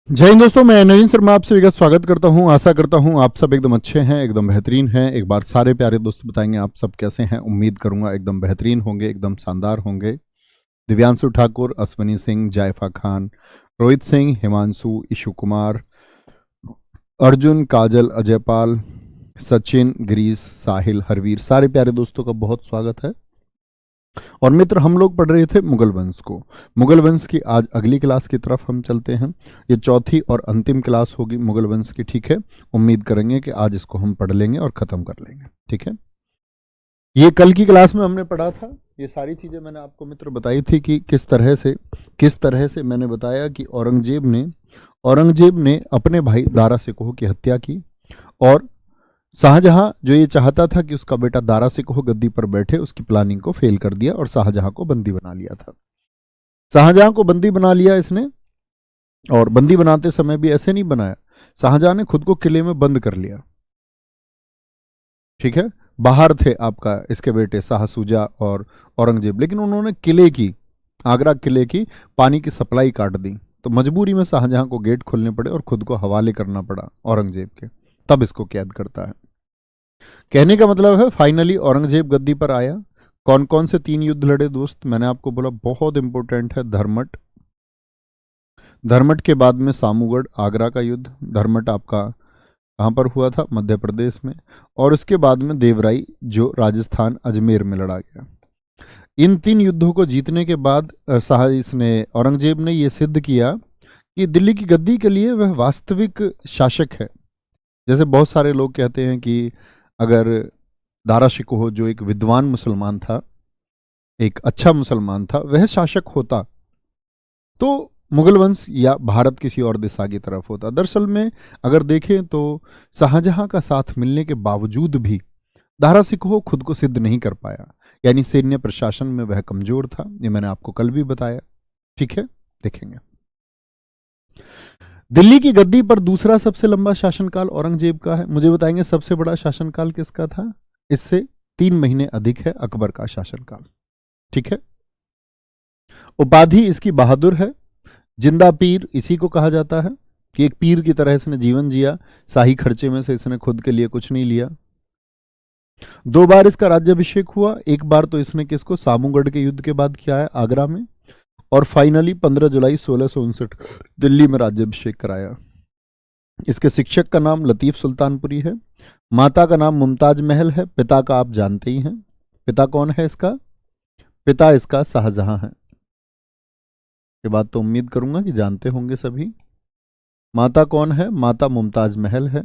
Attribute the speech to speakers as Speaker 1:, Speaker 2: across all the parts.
Speaker 1: जय हिंद दोस्तों, मैं नवीन शर्मा आपसे विगत स्वागत करता हूं। आशा करता हूं आप सब एकदम अच्छे हैं, एकदम बेहतरीन हैं। एक बार सारे प्यारे दोस्त बताएंगे आप सब कैसे हैं। उम्मीद करूंगा एकदम बेहतरीन होंगे, एकदम शानदार होंगे। दिव्यांशु ठाकुर, अश्वनी सिंह, जायफा खान, रोहित सिंह, हिमांशु, ईशु कुमार, अर्जुन, काजल, अजयपाल, सचिन, गिरीश, साहिल, हरवीर, सारे प्यारे दोस्तों का बहुत स्वागत है। और मित्र, हम लोग पढ़ रहे थे मुगल वंश को। मुगल वंश की आज अगली क्लास की तरफ हम चलते हैं। ये चौथी और अंतिम क्लास होगी मुगल वंश की, ठीक है। उम्मीद करेंगे कि आज इसको हम पढ़ लेंगे और ख़त्म कर लेंगे, ठीक है। ये कल की क्लास में हमने पढ़ा था। ये सारी चीज़ें मैंने आपको मित्र बताई थी कि किस तरह से मैंने बताया कि औरंगजेब ने अपने भाई दारा शिकोह की हत्या की। और शाहजहां जो ये चाहता था कि उसका बेटा दारा शिकोह गद्दी पर बैठे, उसकी प्लानिंग को फेल कर दिया और शाहजहां को बंदी बना लिया था। शाहजहां को बंदी बना लिया इसने। और बंदी बनाते समय भी ऐसे नहीं बनाया, शाहजहां ने खुद को किले में बंद कर लिया, ठीक है। बाहर थे आपका इसके बेटे शाह सूजा और औरंगजेब, लेकिन उन्होंने आगरा किले की पानी की सप्लाई काट दी। तो मजबूरी में शाहजहां को गेट खोलने पड़े और खुद को हवाले करना पड़ा औरंगजेब के। तब इसको कैद करता है। कहने का मतलब है फाइनली औरंगजेब गद्दी पर आया। कौन कौन से 3 युद्ध लड़े दोस्त, मैंने आपको बोला बहुत इंपॉर्टेंट है। धर्मट, धर्मट के बाद में सामूगढ़, आगरा का युद्ध। धर्मट आपका कहाँ पर हुआ था? मध्य प्रदेश में। और उसके बाद में देवराई, जो राजस्थान अजमेर में लड़ा गया। इन 3 युद्धों को जीतने के बाद औरंगजेब ने यह सिद्ध किया कि दिल्ली की गद्दी के लिए वह वास्तविक शासक है। जैसे बहुत सारे लोग कहते हैं कि अगर दारा शिकोह जो एक विद्वान मुसलमान था, एक अच्छा मुसलमान था, वह शासक होता तो मुगल वंश या भारत किसी और दिशा की तरफ होता। दरअसल में अगर देखें तो शाहजहां का साथ मिलने के बावजूद भी दारा शिकोह खुद को सिद्ध नहीं कर पाया, यानी सैन्य प्रशासन में वह कमजोर था। ये मैंने आपको कल भी बताया, ठीक है। देखेंगे दिल्ली की गद्दी पर दूसरा सबसे लंबा शासनकाल औरंगजेब का है। मुझे बताएंगे सबसे बड़ा शासनकाल किसका था? इससे 3 महीने अधिक है अकबर का शासनकाल, ठीक है। उपाधि इसकी बहादुर है। जिंदा पीर इसी को कहा जाता है कि एक पीर की तरह इसने जीवन जिया। शाही खर्चे में से इसने खुद के लिए कुछ नहीं लिया। 2 बार इसका राज्याभिषेक हुआ। एक बार तो इसने किसको? सामूगढ़ के युद्ध के बाद किया है आगरा में। और फाइनली 15 जुलाई 1659 दिल्ली में राज्याभिषेक कराया। इसके शिक्षक का नाम लतीफ सुल्तानपुरी है। माता का नाम मुमताज महल है। पिता का आप जानते ही हैं। पिता कौन है इसका? पिता इसका शाहजहां है। ये बात तो उम्मीद करूंगा कि जानते होंगे सभी। माता कौन है? माता मुमताज महल है।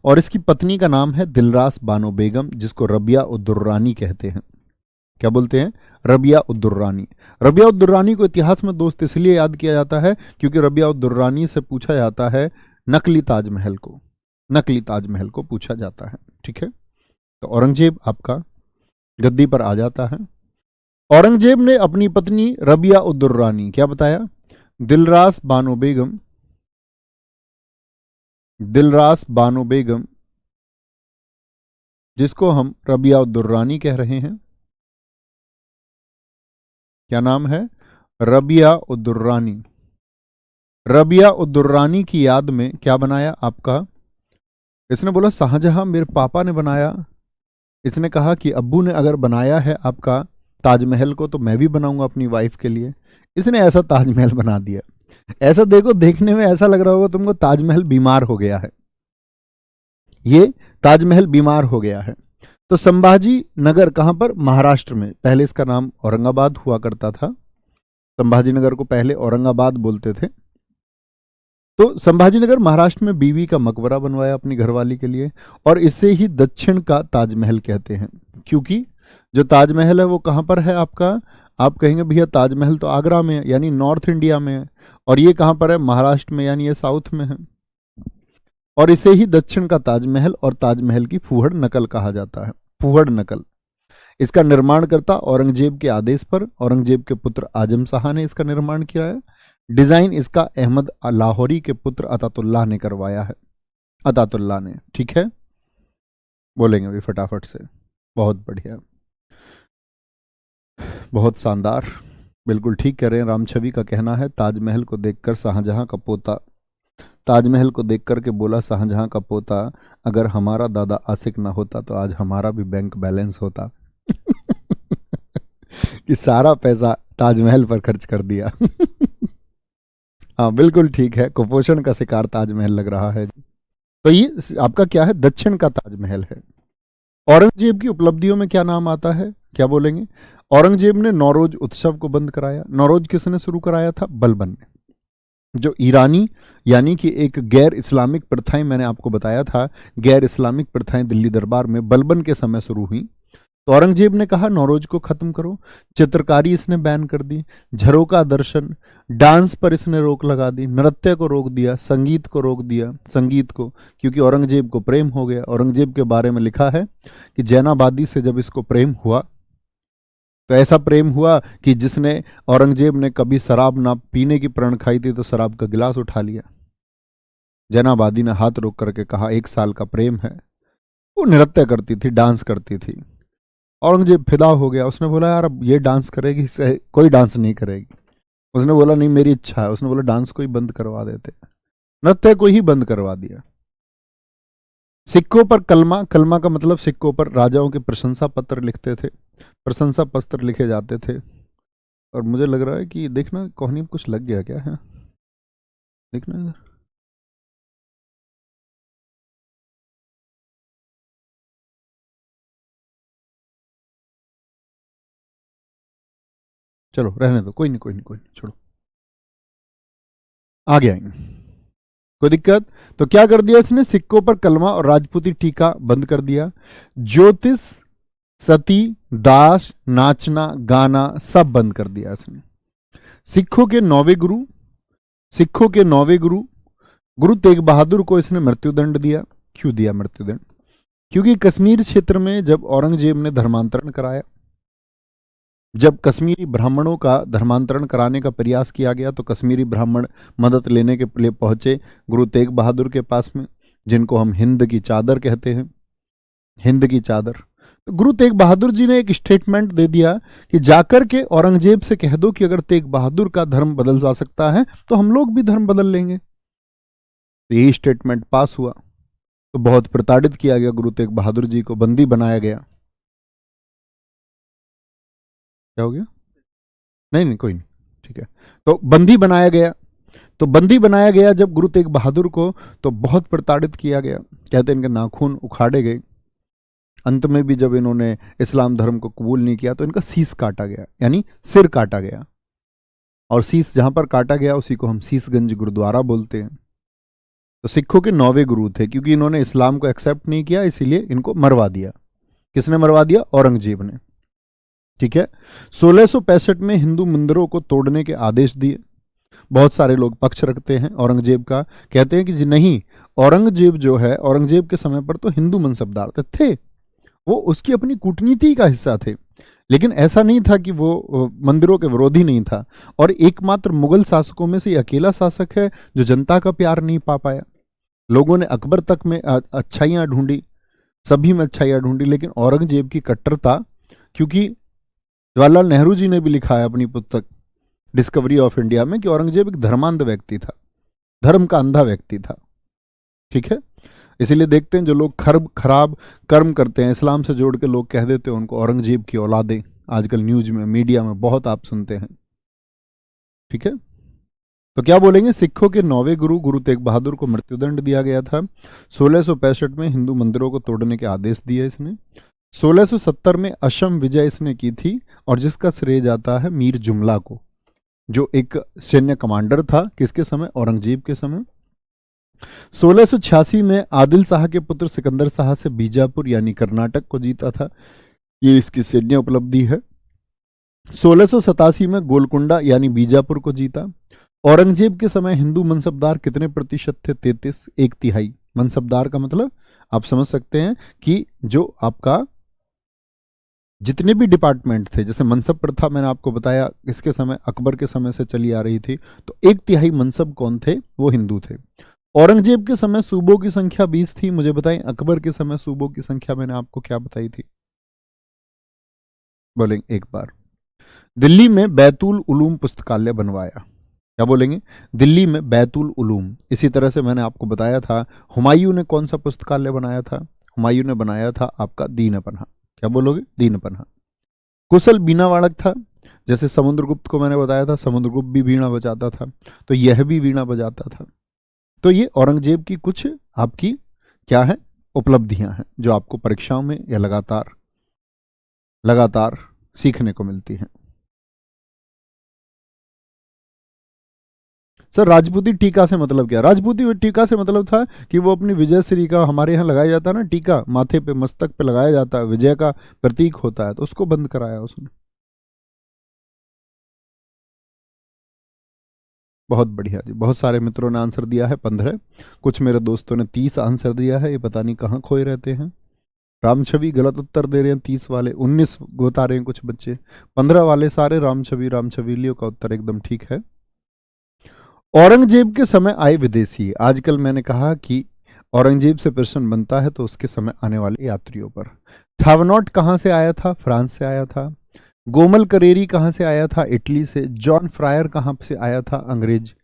Speaker 1: और इसकी पत्नी का नाम है दिलरास बानो बेगम, जिसको रबिया उद्दुर्रानी कहते हैं। क्या बोलते हैं? रबिया उद्दुर्रानी। रबिया उद्दुर्रानी को इतिहास में दोस्त इसलिए याद किया जाता है क्योंकि रबिया उद्दुर्रानी से पूछा जाता है नकली ताजमहल को पूछा जाता है, ठीक है। तो औरंगजेब आपका गद्दी पर आ जाता है। औरंगजेब ने अपनी पत्नी रबिया उद्दुर्रानी, क्या बताया? दिलरास बानो बेगम, जिसको हम रबिया उद्दुर्रानी कह रहे हैं। क्या नाम है? रबिया उद्दुर्रानी। रबिया उद्दुर्रानी की याद में क्या बनाया आपका? इसने बोला शाहजहां मेरे पापा ने बनाया। इसने कहा कि अब्बू ने अगर बनाया है आपका ताजमहल को तो मैं भी बनाऊंगा अपनी वाइफ के लिए। इसने ऐसा ताजमहल बना दिया। ऐसा देखो, देखने में ऐसा लग रहा होगा तुमको ताजमहल बीमार हो गया है। ये ताजमहल बीमार हो गया है। तो संभाजी नगर कहां पर? महाराष्ट्र में। पहले इसका नाम औरंगाबाद हुआ करता था। संभाजी नगर को पहले औरंगाबाद बोलते थे। तो संभाजी नगर महाराष्ट्र में बीवी का मकबरा बनवाया अपनी घरवाली के लिए। और इसे ही दक्षिण का ताजमहल कहते हैं, क्योंकि जो ताजमहल है वो कहां पर है आपका? आप कहेंगे भैया ताजमहल तो आगरा में है, यानी नॉर्थ इंडिया में है। और ये कहां पर है? महाराष्ट्र में, यानी ये साउथ में है। और इसे ही दक्षिण का ताजमहल और ताजमहल की फूहड़ नकल कहा जाता है। फूहड़ नकल। इसका निर्माण करता औरंगजेब के आदेश पर औरंगजेब के पुत्र आजम शाह ने इसका निर्माण किया है। डिजाइन इसका अहमद लाहौरी के पुत्र अतातुल्लाह ने करवाया है। अतातुल्लाह ने, ठीक है। बोलेंगे भी फटाफट से। बहुत बढ़िया, बहुत शानदार, बिल्कुल ठीक कह रहे हैं। रामछवि का कहना है ताजमहल को देखकर शाहजहां का पोता ताजमहल को देख करके बोला शाहजहां का पोता, अगर हमारा दादा आशिक ना होता तो आज हमारा भी बैंक बैलेंस होता। कि सारा पैसा ताजमहल पर खर्च कर दिया। हाँ बिल्कुल ठीक है, कुपोषण का शिकार ताजमहल लग रहा है। तो ये आपका क्या है, दक्षिण का ताजमहल है। औरंगजेब की उपलब्धियों में क्या नाम आता है, क्या बोलेंगे? औरंगजेब ने नौरोज उत्सव को बंद कराया। नौरोज किसने शुरू कराया था? बलबन ने। जो ईरानी यानी कि एक गैर इस्लामिक प्रथाएं, मैंने आपको बताया था गैर इस्लामिक प्रथाएं दिल्ली दरबार में बलबन के समय शुरू हुई। तो औरंगजेब ने कहा नौरोज को खत्म करो। चित्रकारी इसने बैन कर दी, झरोका दर्शन, डांस पर इसने रोक लगा दी, नृत्य को रोक दिया, संगीत को रोक दिया। संगीत को क्योंकि औरंगजेब को प्रेम हो गया। औरंगजेब के बारे में लिखा है कि जैनाबादी से जब इसको प्रेम हुआ तो ऐसा प्रेम हुआ कि जिसने औरंगजेब ने कभी शराब ना पीने की प्रण खाई थी तो शराब का गिलास उठा लिया। जैनाबादी ने हाथ रोक करके कहा 1 साल का प्रेम है। वो नृत्य करती थी, डांस करती थी। औरंगजेब फिदा हो गया। उसने बोला यार अब ये डांस करेगी, कोई डांस नहीं करेगी। उसने बोला नहीं मेरी इच्छा है। उसने बोला डांस को ही बंद करवा देते, नृत्य को ही बंद करवा दिया। सिक्कों पर कलमा, कलमा का मतलब सिक्कों पर राजाओं के प्रशंसा पत्र लिखते थे, प्रशंसा पत्र लिखे जाते थे। और मुझे लग रहा है कि देखना कोहनी में कुछ लग गया क्या है, देखना इधर। चलो रहने दो, कोई नहीं कोई नहीं कोई नहीं, छोड़ो, आगे आएंगे, कोई दिक्कत। तो क्या कर दिया इसने, सिक्कों पर कलमा और राजपूती टीका बंद कर दिया। ज्योतिष, सती, दास, नाचना, गाना सब बंद कर दिया इसने। सिखों के 9वें गुरु, सिखों के 9वें गुरु गुरु तेग बहादुर को इसने मृत्युदंड दिया। क्यों दिया मृत्युदंड? क्योंकि कश्मीर क्षेत्र में जब औरंगजेब ने धर्मांतरण कराया, जब कश्मीरी ब्राह्मणों का धर्मांतरण कराने का प्रयास किया गया तो कश्मीरी ब्राह्मण मदद लेने के लिए पहुंचे गुरु तेग बहादुर के पास में, जिनको हम हिंद की चादर कहते हैं, हिंद की चादर। तो गुरु तेग बहादुर जी ने एक स्टेटमेंट दे दिया कि जाकर के औरंगजेब से कह दो कि अगर तेग बहादुर का धर्म बदल जा सकता है तो हम लोग भी धर्म बदल लेंगे। तो यही स्टेटमेंट पास हुआ। तो बहुत प्रताड़ित किया गया गुरु तेग बहादुर जी को, बंदी बनाया गया। क्या हो गया? नहीं नहीं कोई नहीं, ठीक है। तो बंदी बनाया गया। तो बंदी बनाया गया जब गुरु तेग बहादुर को, तो बहुत प्रताड़ित किया गया। कहते हैं इनके नाखून उखाड़े गए। अंत में भी जब इन्होंने इस्लाम धर्म को कबूल नहीं किया तो इनका शीश काटा गया, यानी सिर काटा गया। और शीश जहां पर काटा गया उसी को हम शीशगंज गुरुद्वारा बोलते हैं। तो सिखों के 9वें गुरु थे। क्योंकि इन्होंने इस्लाम को एक्सेप्ट नहीं किया इसीलिए इनको मरवा दिया। किसने मरवा दिया? औरंगजेब ने। ठीक है। 1665 में हिंदू मंदिरों को तोड़ने के आदेश दिए। बहुत सारे लोग पक्ष रखते हैं औरंगजेब का, कहते हैं कि जी नहीं, औरंगजेब जो है, औरंगजेब के समय पर तो हिंदू मनसबदार थे, वो उसकी अपनी कूटनीति का हिस्सा थे। लेकिन ऐसा नहीं था कि वो मंदिरों के विरोधी नहीं था। और एकमात्र मुगल शासकों में से अकेला शासक है जो जनता का प्यार नहीं पा पाया। लोगों ने अकबर तक में अच्छाइयाँ ढूंढी, सभी में अच्छाइयाँ ढूंढी, लेकिन औरंगजेब की कट्टरता, क्योंकि जवाहरलाल नेहरू जी ने भी लिखा है अपनी पुस्तक डिस्कवरी ऑफ इंडिया में कि औरंगजेब एक धर्मांध व्यक्ति था, धर्म का अंधा व्यक्ति था। ठीक है। इसीलिए देखते हैं जो लोग खराब कर्म करते हैं, इस्लाम से जोड़ के लोग कह देते हैं उनको औरंगजेब की औलादें। आजकल न्यूज में, मीडिया में बहुत आप सुनते हैं। ठीक है। तो क्या बोलेंगे, सिखों के 9वें गुरु गुरु तेग बहादुर को मृत्युदंड दिया गया था। 1665 में हिंदू मंदिरों को तोड़ने के आदेश दिए इसने। 1670 में असम विजय इसने की थी, और जिसका श्रेय जाता है मीर जुमला को, जो एक सैन्य कमांडर था। किसके समय? औरंगजेब के समय। 1686 में आदिल शाह के पुत्र सिकंदर शाह से बीजापुर यानी कर्नाटक को जीता था। ये इसकी सैन्य उपलब्धि है। 1687 में गोलकुंडा यानी बीजापुर को जीता। औरंगजेब के समय हिंदू मनसबदार कितने प्रतिशत थे? 33, 1/3। मनसबदार का मतलब आप समझ सकते हैं कि जो आपका जितने भी डिपार्टमेंट थे, जैसे मनसब प्रथा मैंने आपको बताया इसके समय, अकबर के समय से चली आ रही थी, तो 1/3 मनसब कौन थे? वो हिंदू थे। औरंगजेब के समय सूबों की संख्या 20 थी। मुझे बताएं अकबर के समय सूबों की संख्या मैंने आपको क्या बताई थी? बोलेंगे एक बार। दिल्ली में बैतुल उलूम पुस्तकालय बनवाया। क्या बोलेंगे? दिल्ली में बैतुल उलूम। इसी तरह से मैंने आपको बताया था हुमायूं ने कौन सा पुस्तकालय बनाया था? हुमायूं ने बनाया था आपका दीन पन्हा। क्या बोलोगे? दीन पन्हा। कुशल बीना वादक था, जैसे समुद्रगुप्त को मैंने बताया था समुद्रगुप्त भी वीणा बजाता था, तो यह भी वीणा बजाता था। तो ये औरंगजेब की कुछ आपकी क्या है उपलब्धियां हैं जो आपको परीक्षाओं में या लगातार लगातार सीखने को मिलती हैं। सर राजपूती टीका से मतलब क्या? राजपूती टीका से मतलब था कि वो अपनी विजय श्री का, हमारे यहाँ लगाया जाता है ना टीका, माथे पे मस्तक पे लगाया जाता है, विजय का प्रतीक होता है, तो उसको बंद कराया उसने। बहुत बढ़िया जी, बहुत सारे मित्रों ने आंसर दिया है 15, कुछ मेरे दोस्तों ने 30 आंसर दिया है, ये पता नहीं कहाँ खोए रहते हैं। राम छवि गलत उत्तर दे रहे हैं 30 वाले, 19 बता रहे हैं कुछ बच्चे, 15 वाले सारे राम छवि लियो का उत्तर एकदम ठीक है। औरंगजेब के समय आए विदेशी। आजकल मैंने कहा कि औरंगजेब से प्रश्न बनता है तो उसके समय आने वाले यात्रियों पर। थावनॉट कहाँ से आया था? फ्रांस से आया था। गोमल करेरी कहाँ से आया था? इटली से। जॉन फ्रायर कहाँ से आया था? अंग्रेज।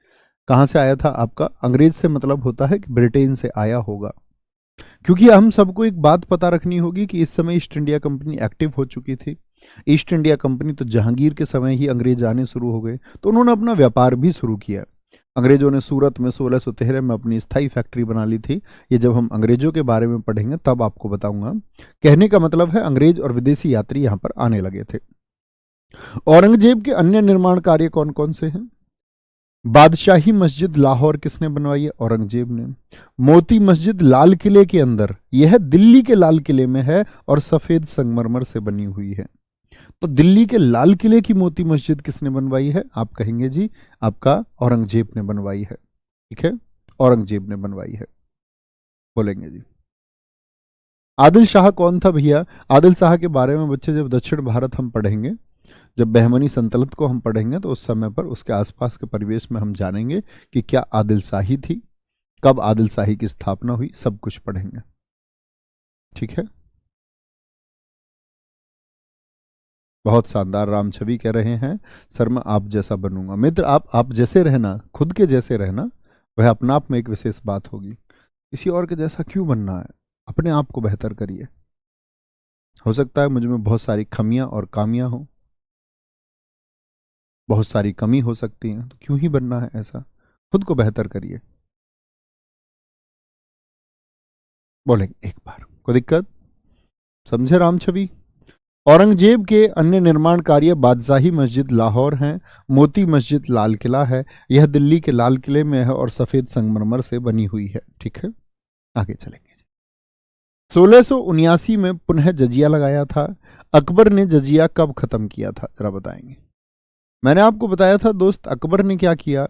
Speaker 1: कहाँ से आया था आपका? अंग्रेज से मतलब होता है कि ब्रिटेन से आया होगा। क्योंकि हम सबको एक बात पता रखनी होगी कि इस समय ईस्ट इंडिया कंपनी एक्टिव हो चुकी थी। ईस्ट इंडिया कंपनी तो जहांगीर के समय ही अंग्रेज आने शुरू हो गए, तो उन्होंने अपना व्यापार भी शुरू किया। अंग्रेजों ने सूरत में 1613 में अपनी स्थायी फैक्ट्री बना ली थी। ये जब हम अंग्रेजों के बारे में पढ़ेंगे तब आपको बताऊंगा। कहने का मतलब है अंग्रेज और विदेशी यात्री यहाँ पर आने लगे थे। औरंगजेब के अन्य निर्माण कार्य कौन कौन से हैं? बादशाही मस्जिद लाहौर किसने बनवाई है? औरंगजेब ने। मोती मस्जिद लाल किले के अंदर, यह दिल्ली के लाल किले में है और सफेद संगमरमर से बनी हुई है। तो दिल्ली के लाल किले की मोती मस्जिद किसने बनवाई है? आप कहेंगे जी आपका औरंगजेब ने बनवाई है। ठीक है, औरंगजेब ने बनवाई है बोलेंगे जी। आदिल शाह कौन था भैया? आदिल शाह के बारे में बच्चे जब दक्षिण भारत हम पढ़ेंगे, जब बहमनी सल्तनत को हम पढ़ेंगे, तो उस समय पर उसके आसपास के परिवेश में हम जानेंगे कि क्या आदिल शाही थी, कब आदिल शाही की स्थापना हुई, सब कुछ पढ़ेंगे। ठीक है, बहुत शानदार। राम छवि कह रहे हैं सर मैं आप जैसा बनूंगा। मित्र आप जैसे रहना, खुद के जैसे रहना, वह अपना आप में एक विशेष बात होगी। किसी और के जैसा क्यों बनना है? अपने आप को बेहतर करिए। हो सकता है मुझ में बहुत सारी खमियां और कामियां हो, बहुत सारी कमी हो सकती हैं, तो क्यों ही बनना है ऐसा? खुद को बेहतर करिए। बोलेंगे एक बार, कोई दिक्कत? समझे राम छवि? औरंगजेब के अन्य निर्माण कार्य बादशाही मस्जिद लाहौर हैं, मोती मस्जिद लाल किला है, यह दिल्ली के लाल किले में है और सफेद संगमरमर से बनी हुई है। ठीक है, आगे चलेंगे। 1679 में पुनः जजिया लगाया था। अकबर ने जजिया कब खत्म किया था जरा बताएंगे? मैंने आपको बताया था दोस्त, अकबर ने क्या किया।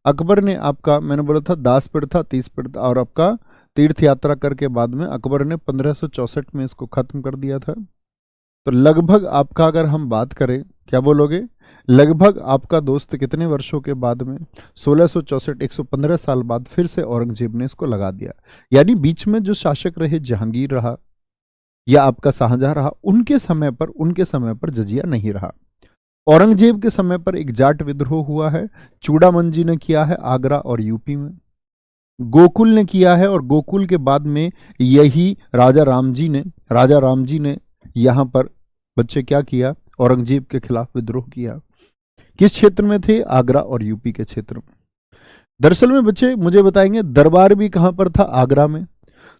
Speaker 1: अकबर ने आपका, मैंने बोला था दास पीढ़ था, 30 पीढ़ था, और आपका तीर्थ यात्रा करके बाद में अकबर ने 1564 में इसको खत्म कर दिया था। तो लगभग आपका अगर हम बात करें, क्या बोलोगे, लगभग आपका दोस्त कितने वर्षों के बाद में, 1664, 115 साल बाद फिर से औरंगजेब ने इसको लगा दिया। यानी बीच में जो शासक रहे, जहांगीर रहा या आपका शाहजहां रहा, उनके समय पर जजिया नहीं रहा। औरंगजेब के समय पर एक जाट विद्रोह हुआ है, चूड़ामन जी ने किया है आगरा और यूपी में, गोकुल ने किया है, और गोकुल के बाद में यही राजा राम जी ने यहाँ पर बच्चे क्या किया, औरंगजेब के खिलाफ विद्रोह किया। किस क्षेत्र में थे? आगरा और यूपी के क्षेत्र में। दरअसल में बच्चे मुझे बताएंगे दरबार भी कहां पर था? आगरा में।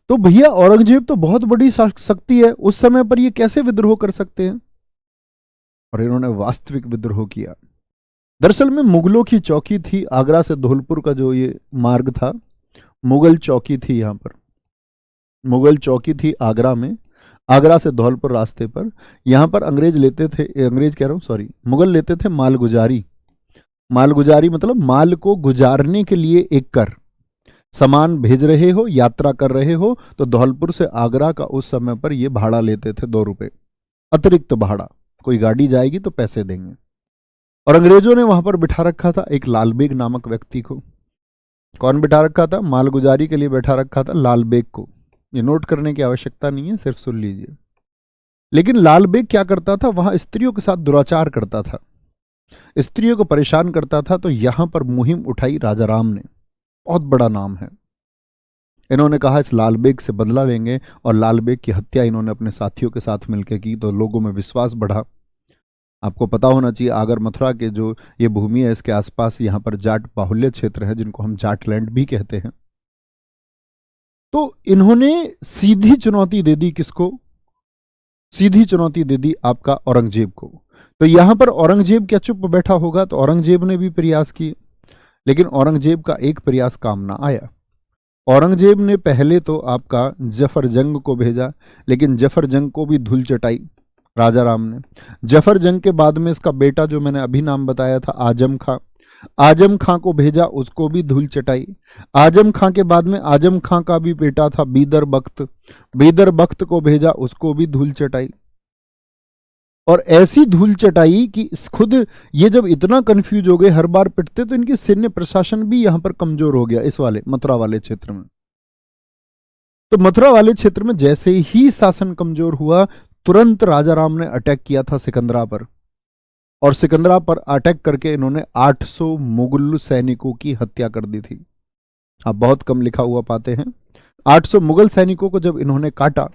Speaker 1: तो भैया औरंगजेब तो बहुत बड़ी शक्ति है, उस समय पर ये कैसे विद्रोह कर सकते हैं? और इन्होंने वास्तविक विद्रोह किया। दरअसल में मुगलों की चौकी थी आगरा से धौलपुर का, जो ये मार्ग था, मुगल चौकी थी यहाँ पर, मुगल चौकी थी आगरा में, आगरा से धौलपुर रास्ते पर। यहाँ पर अंग्रेज लेते थे, अंग्रेज कह रहा हूँ सॉरी, मुगल लेते थे मालगुजारी। मालगुजारी मतलब माल को गुजारने के लिए एक कर, सामान भेज रहे हो, यात्रा कर रहे हो, तो धौलपुर से आगरा का उस समय पर ये भाड़ा लेते थे, 2 रुपए अतिरिक्त भाड़ा। कोई गाड़ी जाएगी तो पैसे देंगे। और अंग्रेजों ने वहां पर बिठा रखा था एक लाल बेग नामक व्यक्ति को। कौन बिठा रखा था? मालगुजारी के लिए बैठा रखा था लाल बेग को। ये नोट करने की आवश्यकता नहीं है, सिर्फ सुन लीजिए। लेकिन लाल बेग क्या करता था? वहां स्त्रियों के साथ दुराचार करता था। स्त्रियों को परेशान करता था, तो यहां पर मुहिम उठाई राजा राम ने। बहुत बड़ा नाम है। इन्होंने कहा इस लाल बेग से बदला लेंगे, और लाल बेग की हत्या इन्होंने अपने साथियों के साथ मिलकर की, तो लोगों में विश्वास बढ़ा। आपको पता होना चाहिए, आगर मथुरा के जो ये भूमि है, इसके आसपास यहाँ पर जाट बाहुल्य क्षेत्र है, जिनको हम जाट लैंड भी कहते हैं। तो इन्होंने सीधी चुनौती दे दी किसको? सीधी चुनौती दे दी आपका औरंगजेब को। तो यहां पर औरंगजेब क्या चुप बैठा होगा? तो औरंगजेब ने भी प्रयास किए, लेकिन औरंगजेब का एक प्रयास काम ना आया। औरंगजेब ने पहले तो आपका जफर जंग को भेजा, लेकिन जफर जंग को भी धूल चटाई राजा राम ने। जफर जंग के बाद में इसका बेटा, जो मैंने अभी नाम बताया था, आजम खां, आजम खां को भेजा, उसको भी धूल चटाई। आजम खां के बाद में आजम खां का भी बेटा था बीदर बख्त, बीदर बख्त को भेजा, उसको भी धूल चटाई। और ऐसी धूल चटाई कि खुद ये जब इतना कंफ्यूज हो गए, हर बार पिटते, तो इनकी सैन्य प्रशासन भी यहां पर कमजोर हो गया, इस वाले मथुरा वाले क्षेत्र में। तो मथुरा वाले क्षेत्र में जैसे ही शासन कमजोर हुआ, तुरंत राजा राम ने अटैक किया था सिकंदरा पर, और सिकंदरा पर अटैक करके इन्होंने 800 मुगल सैनिकों की हत्या कर दी थी। आप बहुत कम लिखा हुआ पाते हैं। 800 मुगल सैनिकों को जब इन्होंने काटा,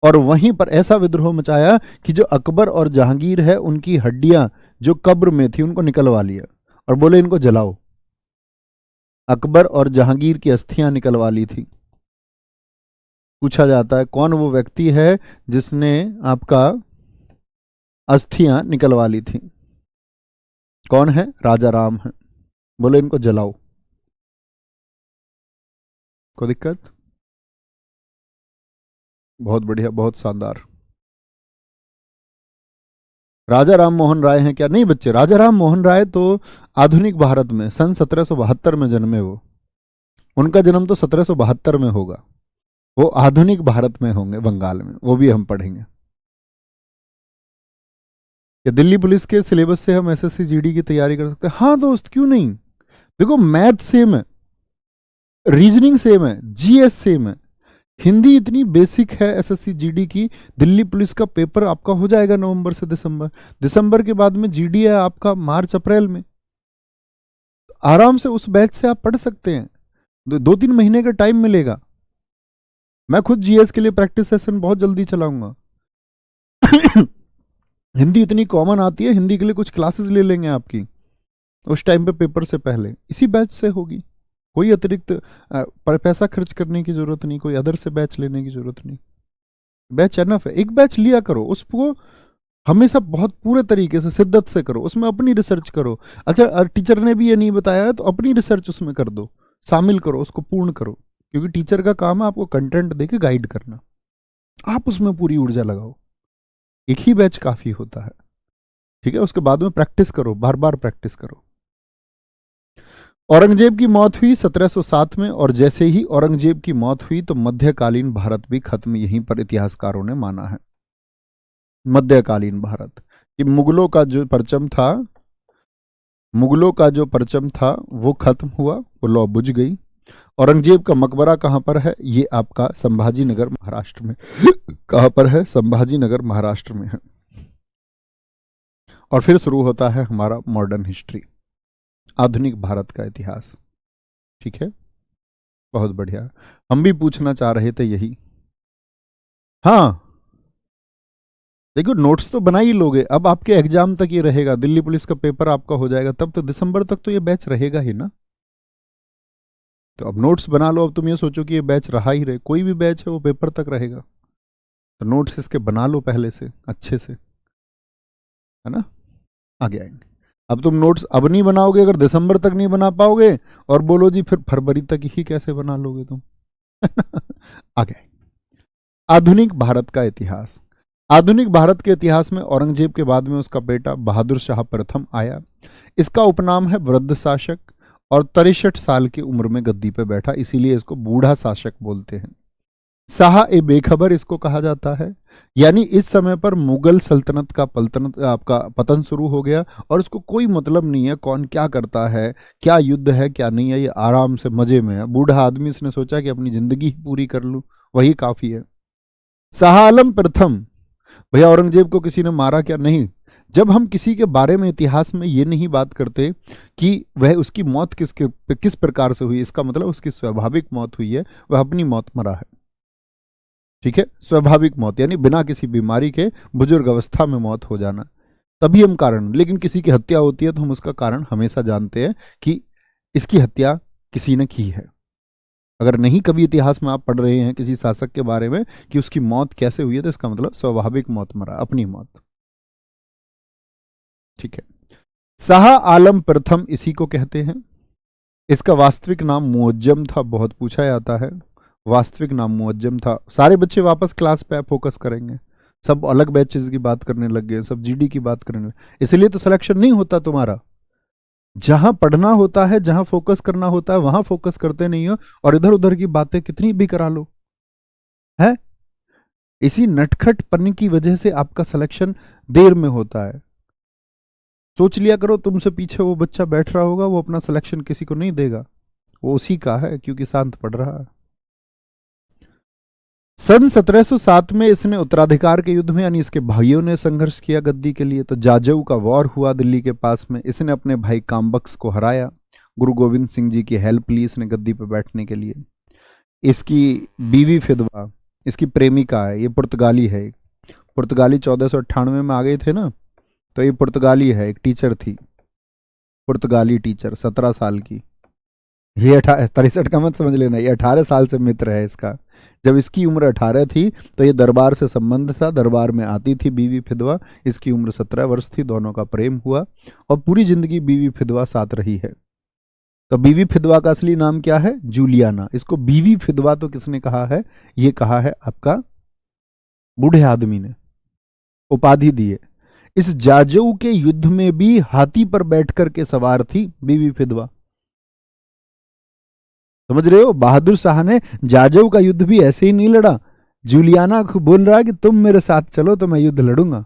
Speaker 1: और वहीं पर ऐसा विद्रोह मचाया कि जो अकबर और जहांगीर है, उनकी हड्डियां जो कब्र में थी उनको निकलवा लिया, और बोले इनको जलाओ। अकबर और जहांगीर की अस्थियां निकलवा ली थी। पूछा जाता है कौन वो व्यक्ति है जिसने आपका अस्थियां निकलवा ली थी? कौन है? राजा राम है। बोले इनको जलाओ। कोई दिक्कत? बहुत बढ़िया, बहुत शानदार। राजा राम मोहन राय हैं क्या? नहीं बच्चे, राजा राम मोहन राय तो आधुनिक भारत में सन 1772 में जन्मे। वो, उनका जन्म तो 1772 में होगा। वो आधुनिक भारत में होंगे, बंगाल में, वो भी हम पढ़ेंगे। या दिल्ली पुलिस के सिलेबस से हम एसएससी जीडी की तैयारी कर सकते हैं? हाँ दोस्त, क्यों नहीं। देखो, मैथ सेम है, रीजनिंग सेम है, जीएस सेम है, हिंदी इतनी बेसिक है एसएससी जीडी की। दिल्ली पुलिस का पेपर आपका हो जाएगा नवंबर से दिसंबर, दिसंबर के बाद में जीडी है आपका मार्च अप्रैल में। आराम से उस बैच से आप पढ़ सकते हैं, 2-3 महीने का टाइम मिलेगा। मैं खुद जीएस के लिए प्रैक्टिस सेशन बहुत जल्दी चलाऊंगा। हिंदी इतनी कॉमन आती है, हिंदी के लिए कुछ क्लासेस ले लेंगे आपकी उस टाइम पे, पेपर से पहले, इसी बैच से होगी। कोई अतिरिक्त पैसा खर्च करने की जरूरत नहीं, कोई अदर से बैच लेने की जरूरत नहीं। बैच एनफ है, एक बैच लिया करो, उसको हमेशा बहुत पूरे तरीके से शिद्दत से करो, उसमें अपनी रिसर्च करो। अच्छा, टीचर ने भी ये नहीं बताया है तो अपनी रिसर्च उसमें कर दो, शामिल करो, उसको पूर्ण करो, क्योंकि टीचर का काम है आपको कंटेंट देके गाइड करना। आप उसमें पूरी ऊर्जा लगाओ, एक ही बैच काफी होता है, ठीक है। उसके बाद में प्रैक्टिस करो, बार बार प्रैक्टिस करो। औरंगजेब की मौत हुई 1707 में, और जैसे ही औरंगजेब की मौत हुई तो मध्यकालीन भारत भी खत्म, यहीं पर इतिहासकारों ने माना है। मध्यकालीन भारत, कि मुगलों का जो परचम था, मुगलों का जो परचम था वो खत्म हुआ, वो लौ बुझ गई। औरंगजेब का मकबरा कहां पर है? ये आपका संभाजी नगर महाराष्ट्र में। कहां पर है? संभाजी नगर महाराष्ट्र में है। और फिर शुरू होता है हमारा मॉडर्न हिस्ट्री, आधुनिक भारत का इतिहास, ठीक है। बहुत बढ़िया, हम भी पूछना चाह रहे थे यही। हाँ देखो, नोट्स तो बना ही लोगे, अब आपके एग्जाम तक ये रहेगा, दिल्ली पुलिस का पेपर आपका हो जाएगा तब तो दिसंबर तक तो ये बैच रहेगा ही ना। तो अब नोट्स बना लो। अब तुम ये सोचो कि ये बैच रहा ही रहे, कोई भी बैच है वो पेपर तक रहेगा, तो नोट्स इसके बना लो पहले से अच्छे से, है ना, आगे आएंगे। अब तुम नोट्स अब नहीं बनाओगे, अगर दिसंबर तक नहीं बना पाओगे, और बोलो जी फिर फरवरी तक ही कैसे बना लोगे तुम। आगे, आधुनिक भारत का इतिहास। आधुनिक भारत के इतिहास में औरंगजेब के बाद में उसका बेटा बहादुर शाह प्रथम आया। इसका उपनाम है वृद्ध शासक, और 63 साल की उम्र में गद्दी पे बैठा, इसीलिए इसको बूढ़ा शासक बोलते हैं। शाह ए बेखबर इसको कहा जाता है, यानी इस समय पर मुगल सल्तनत का आपका पतन शुरू हो गया, और उसको कोई मतलब नहीं है कौन क्या करता है, क्या युद्ध है क्या नहीं है, ये आराम से मजे में है। बूढ़ा आदमी इसने सोचा कि अपनी जिंदगी ही पूरी कर लूं, वही काफी है। शाह आलम प्रथम, भैया औरंगजेब को किसी ने मारा क्या? नहीं, जब हम किसी के बारे में इतिहास में ये नहीं बात करते कि वह उसकी मौत किस प्रकार से हुई, इसका मतलब उसकी स्वाभाविक मौत हुई है, वह अपनी मौत मरा है। ठीक है, स्वाभाविक मौत यानी बिना किसी बीमारी के बुजुर्ग अवस्था में मौत हो जाना, तभी हम कारण। लेकिन किसी की हत्या होती है तो हम उसका कारण हमेशा जानते हैं कि इसकी हत्या किसी ने की है। अगर नहीं कभी इतिहास में आप पढ़ रहे हैं किसी शासक के बारे में कि उसकी मौत कैसे हुई है, तो इसका मतलब स्वाभाविक मौत मरा, अपनी मौत। ठीक है, शाह आलम प्रथम इसी को कहते हैं। इसका वास्तविक नाम मुअज्जम था, बहुत पूछा जाता है। वास्तविक नाम मुअज्जम था। सारे बच्चे वापस क्लास पे फोकस करेंगे, सब अलग बैचेस की बात करने लग गए, सब जीडी की बात करने लगे, इसलिए तो सिलेक्शन नहीं होता तुम्हारा। जहां पढ़ना होता है, जहां फोकस करना होता है, वहां फोकस करते नहीं हो, और इधर उधर की बातें कितनी भी करा लो है। इसी नटखट पन्नी की वजह से आपका सिलेक्शन देर में होता है। सोच लिया करो, तुमसे पीछे वो बच्चा बैठ रहा होगा, वो अपना सिलेक्शन किसी को नहीं देगा, वो उसी का है क्योंकि शांत पढ़ रहा है। सन 1707 में इसने उत्तराधिकार के युद्ध में, यानी इसके भाइयों ने संघर्ष किया गद्दी के लिए। तो जाजऊ का वॉर हुआ दिल्ली के पास में, इसने अपने भाई काम्बक्स को हराया। गुरु गोविंद सिंह जी की हेल्प ली इसने गद्दी पर बैठने के लिए। इसकी बीवी फिदवा इसकी प्रेमिका है, ये पुर्तगाली है। पुर्तगाली 1498 में आ गए थे ना, तो ये पुर्तगाली है, एक टीचर थी, पुर्तगाली टीचर 17 साल की। ये 63 का मत समझ लेना, ये 18 साल से मित्र है इसका। जब इसकी उम्र 18 थी तो ये दरबार से संबंध था, दरबार में आती थी बीवी फिदवा। इसकी उम्र 17 वर्ष थी, दोनों का प्रेम हुआ और पूरी जिंदगी बीवी फिदवा साथ रही है। तो बीवी फिदवा का असली नाम क्या है? जूलियाना। इसको बीवी फिदवा तो किसने कहा है? ये कहा है आपका बूढ़े आदमी ने, उपाधि दी है। इस जाजऊ के युद्ध में भी हाथी पर बैठकर के सवार थी बीवी फिदवा। समझ रहे हो? बहादुर शाह ने जाजऊ का युद्ध भी ऐसे ही नहीं लड़ा। जूलियाना को बोल रहा है कि तुम मेरे साथ चलो तो मैं युद्ध लड़ूंगा।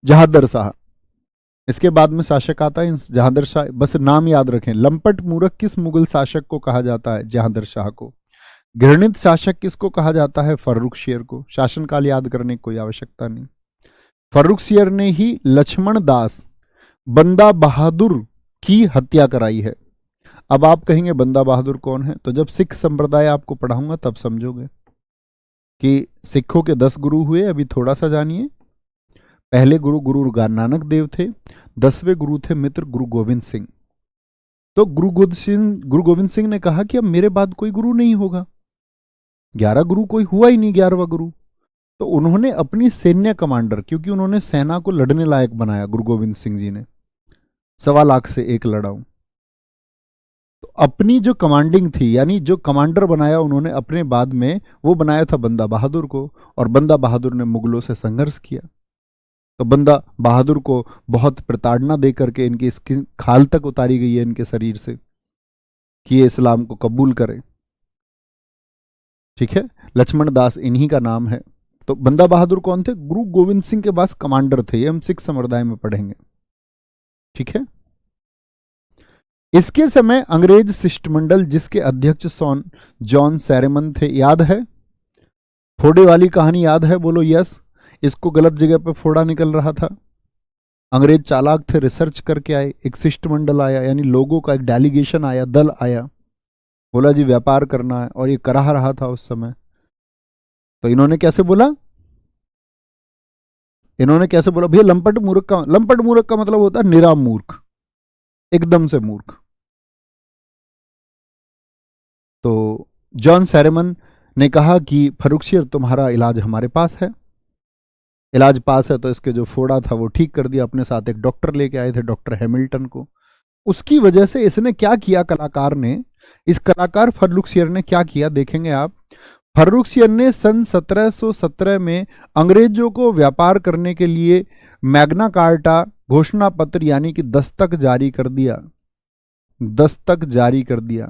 Speaker 1: जहादर शाह इसके बाद में शासक आता है। जहादर शाह, बस नाम याद रखें। लंपट मूर्ख किस मुगल शासक को कहा जाता है? जहादर शाह को। घृणित शासक किसको कहा जाता है? फर्रुख शेर को। शासनकाल याद करने की कोई आवश्यकता नहीं। फर्रुख शेर ने ही लक्ष्मण दास बंदा बहादुर की हत्या कराई है। अब आप कहेंगे बंदा बहादुर कौन है? तो जब सिख संप्रदाय आपको पढ़ाऊंगा तब समझोगे कि सिखों के 10 गुरु हुए। अभी थोड़ा सा जानिए। पहले गुरु गुरु नानक देव थे। 10वें गुरु थे मित्र गुरु गोविंद सिंह। तो गुरु गोविंद सिंह ने कहा कि अब मेरे बाद कोई गुरु नहीं होगा। 11 गुरु कोई हुआ ही नहीं, 11वां गुरु। तो उन्होंने अपनी सैन्य कमांडर, क्योंकि उन्होंने सेना को लड़ने लायक बनाया गुरु गोविंद सिंह जी ने, 1.25 लाख से एक लड़ाऊं। तो अपनी जो कमांडिंग थी, यानी जो कमांडर बनाया उन्होंने अपने बाद में, वो बनाया था बंदा बहादुर को। और बंदा बहादुर ने मुगलों से संघर्ष किया। तो बंदा बहादुर को बहुत प्रताड़ना दे करके इनकी स्किन खाल तक उतारी गई है इनके शरीर से कि ये इस्लाम को कबूल करें। ठीक है, लक्ष्मण दास इन्हीं का नाम है। तो बंदा बहादुर कौन थे? गुरु गोविंद सिंह के पास कमांडर थे। ये हम सिख संप्रदाय में पढ़ेंगे। ठीक है, इसके समय अंग्रेज शिष्टमंडल जिसके अध्यक्ष जॉन सैरेमन थे, याद है? फोड़े वाली कहानी याद है? बोलो यस। इसको गलत जगह पे फोड़ा निकल रहा था। अंग्रेज चालाक थे, रिसर्च करके आए, एक शिष्टमंडल आया, यानी लोगों का एक डेलीगेशन आया, दल आया, बोला जी व्यापार करना है, और ये करा रहा था उस समय। तो इन्होंने कैसे बोला? भैया लंपट मूर्ख का मतलब होता है निरा मूर्ख, एकदम से मूर्ख। तो जॉन सैरेमन ने कहा कि फर्रुख शेर तुम्हारा इलाज हमारे पास है। इलाज पास है तो इसके जो फोड़ा था वो ठीक कर दिया। अपने साथ एक डॉक्टर लेके आए थे, डॉक्टर हैमिल्टन को। उसकी वजह से इसने क्या किया, कलाकार ने, इस कलाकार फर्रुख शेर ने क्या किया देखेंगे आप। फर्रुख शेर ने सन 1717 में अंग्रेजों को व्यापार करने के लिए मैग्ना कार्टा घोषणा पत्र यानी कि दस्तक जारी कर दिया। दस्तक जारी कर दिया।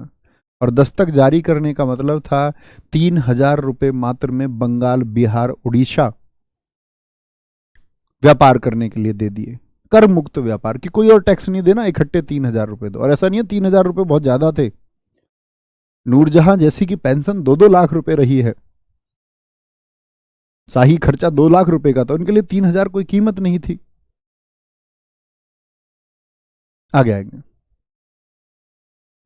Speaker 1: और दस्तक जारी करने का मतलब था 3000 रुपए मात्र में बंगाल, बिहार, उड़ीसा व्यापार करने के लिए दे दिए। कर मुक्त व्यापार की, कोई और टैक्स नहीं देना, इकट्ठे 3000 रुपए दो। और ऐसा नहीं है 3000 रुपए बहुत ज्यादा थे। नूरजहां जैसी की पेंशन 2-2 लाख रुपए रही है। शाही खर्चा 2 लाख रुपए का था, उनके लिए 3,000 कोई कीमत नहीं थी। आगे आएंगे।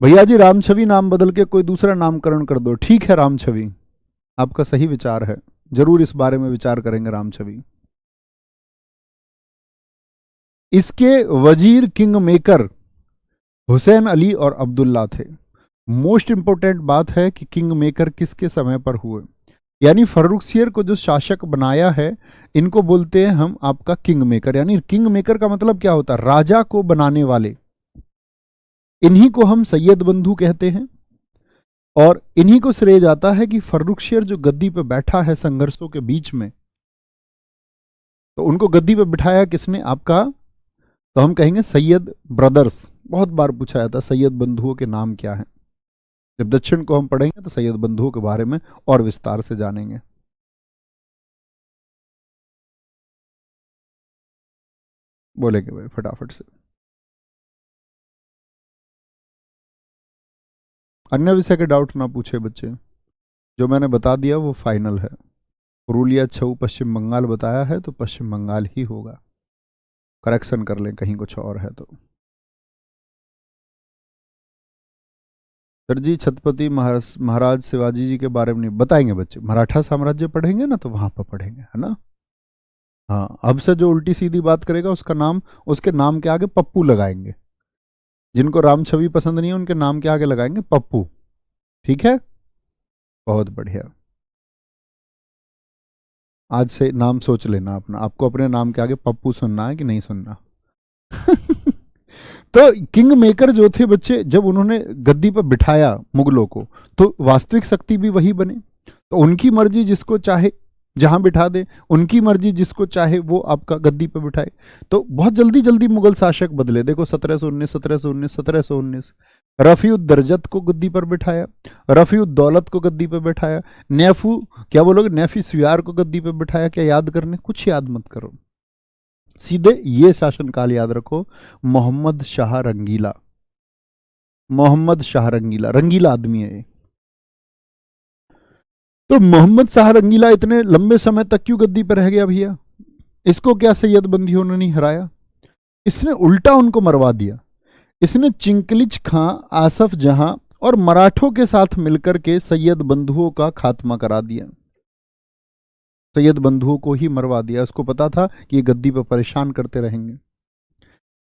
Speaker 1: भैया जी रामछवि नाम बदल के कोई दूसरा नामकरण कर दो। ठीक है रामछवि, आपका सही विचार है, जरूर इस बारे में विचार करेंगे रामछवि। इसके वजीर किंग मेकर हुसैन अली और अब्दुल्ला थे। मोस्ट इंपोर्टेंट बात है कि किंग मेकर किसके समय पर हुए, यानी फर्रुखसियर को जो शासक बनाया है इनको बोलते हैं हम आपका किंग मेकर। यानी किंग मेकर का मतलब क्या होता है, राजा को बनाने वाले। इन्हीं को हम सैयद बंधु कहते हैं और इन्हीं को श्रेय जाता है कि फर्रुखसियर जो गद्दी पे बैठा है संघर्षों के बीच में, तो उनको गद्दी पे बिठाया किसने आपका, तो हम कहेंगे सैयद ब्रदर्स। बहुत बार पूछा जाता है सैयद बंधुओं के नाम क्या है। जब दक्षिण को हम पढ़ेंगे तो सैयद बंधुओं के बारे में और विस्तार से जानेंगे। बोलेंगे भाई फटाफट से। अन्य विषय के डाउट ना पूछे बच्चे, जो मैंने बता दिया वो फाइनल है। पुरुलिया छऊ पश्चिम बंगाल बताया है तो पश्चिम बंगाल ही होगा, करेक्शन कर लें कहीं कुछ और है तो। सर जी छत्रपति महाराज शिवाजी जी के बारे में नहीं बताएंगे बच्चे, मराठा साम्राज्य पढ़ेंगे ना तो वहां पर पढ़ेंगे, है ना। हाँ, अब से जो उल्टी सीधी बात करेगा उसका नाम, उसके नाम के आगे पप्पू लगाएंगे। जिनको राम छवि पसंद नहीं है उनके नाम के आगे लगाएंगे पप्पू। ठीक है, बहुत बढ़िया। आज से नाम सोच लेना अपना, आपको अपने नाम के आगे पप्पू सुनना है कि नहीं सुनना। तो किंग मेकर जो थे बच्चे, जब उन्होंने गद्दी पर बिठाया मुगलों को, तो वास्तविक शक्ति भी वही बने। तो उनकी मर्जी जिसको चाहे जहां बिठा दे, उनकी मर्जी जिसको चाहे वो आपका गद्दी पर बिठाए। तो बहुत जल्दी जल्दी मुगल शासक बदले। देखो 1719, 1719, 1719 रफीउद्दर्जत को गद्दी पर बिठाया, रफीउद्दौलत को गद्दी पर बिठाया, नेफू क्या बोलोगे, नेफी स्वियार को गद्दी पर बिठाया। क्या याद करने, कुछ याद मत करो, सीधे ये शासनकाल याद रखो। मोहम्मद शाह रंगीला, मोहम्मद शाह रंगीला, रंगीला आदमी है ये। तो मोहम्मद शाह रंगीला इतने लंबे समय तक क्यों गद्दी पर रह गया भैया? इसको क्या सैयद बंदियों ने नहीं हराया? इसने उल्टा उनको मरवा दिया। इसने चिंकलिज खां, आसफ जहां और मराठों के साथ मिलकर के सैयद बंधुओं का खात्मा करा दिया। सैयद बंधुओं को ही मरवा दिया। उसको पता था कि ये गद्दी पर परेशान करते रहेंगे।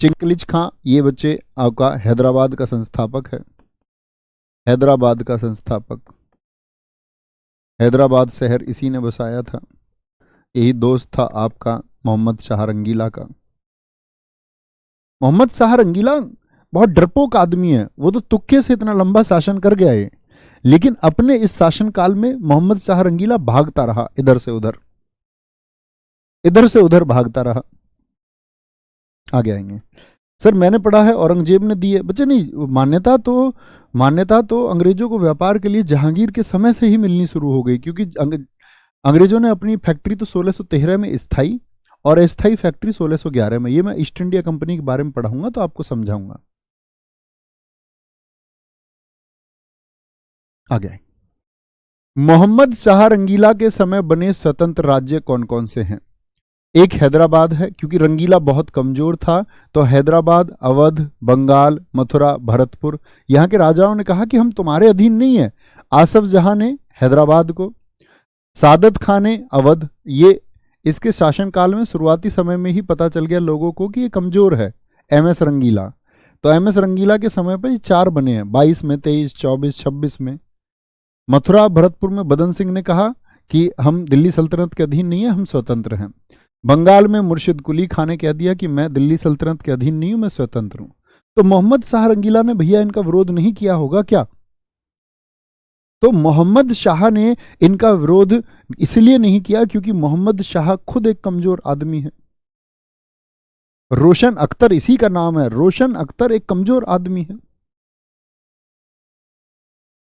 Speaker 1: चिंकलिज खां ये बच्चे आपका हैदराबाद का संस्थापक है, हैदराबाद का संस्थापक। हैदराबाद शहर इसी ने बसाया था। यही दोस्त था आपका मोहम्मद शाह रंगीला का। मोहम्मद शाह रंगीला बहुत डरपोक आदमी है। वो तो तुक्के से इतना लंबा शासन कर गया है, लेकिन अपने इस शासन काल में मोहम्मद शाह रंगीला भागता रहा, इधर से उधर, इधर से उधर भागता रहा। आगे आएंगे। सर मैंने पढ़ा है औरंगजेब ने दी है। बच्चे नहीं, मान्यता तो अंग्रेजों को व्यापार के लिए जहांगीर के समय से ही मिलनी शुरू हो गई, क्योंकि अंग्रेजों ने अपनी फैक्ट्री तो 1613 में स्थाई और अस्थाई फैक्ट्री 1611 में। ये मैं ईस्ट इंडिया कंपनी के बारे में पढ़ाऊंगा तो आपको समझाऊंगा। आगे, मोहम्मद शाह रंगीला के समय बने स्वतंत्र राज्य कौन कौन से हैं? एक हैदराबाद है, क्योंकि रंगीला बहुत कमजोर था, तो हैदराबाद, अवध, बंगाल, मथुरा, भरतपुर, यहां के राजाओं ने कहा कि हम तुम्हारे अधीन नहीं है। आसफ जहां ने हैदराबाद को, सादत खान ने अवध। ये इसके शासनकाल में शुरुआती समय में ही पता चल गया लोगों को कि ये कमजोर है। एमएस रंगीला, तो एमएस रंगीला के समय पर ये 4 बने हैं, 22 में, 23, 24, 26 में। मथुरा भरतपुर में बदन सिंह ने कहा कि हम दिल्ली सल्तनत के अधीन नहीं है, हम स्वतंत्र हैं। बंगाल में मुर्शिद कुली खान ने कह दिया कि मैं दिल्ली सल्तनत के अधीन नहीं हूं, मैं स्वतंत्र हूं। तो मोहम्मद शाह रंगीला ने भैया इनका विरोध नहीं किया होगा क्या? तो मोहम्मद शाह ने इनका विरोध इसलिए नहीं किया क्योंकि मोहम्मद शाह खुद एक कमजोर आदमी है। रोशन अख्तर इसी का नाम है। रोशन अख्तर एक कमजोर आदमी है,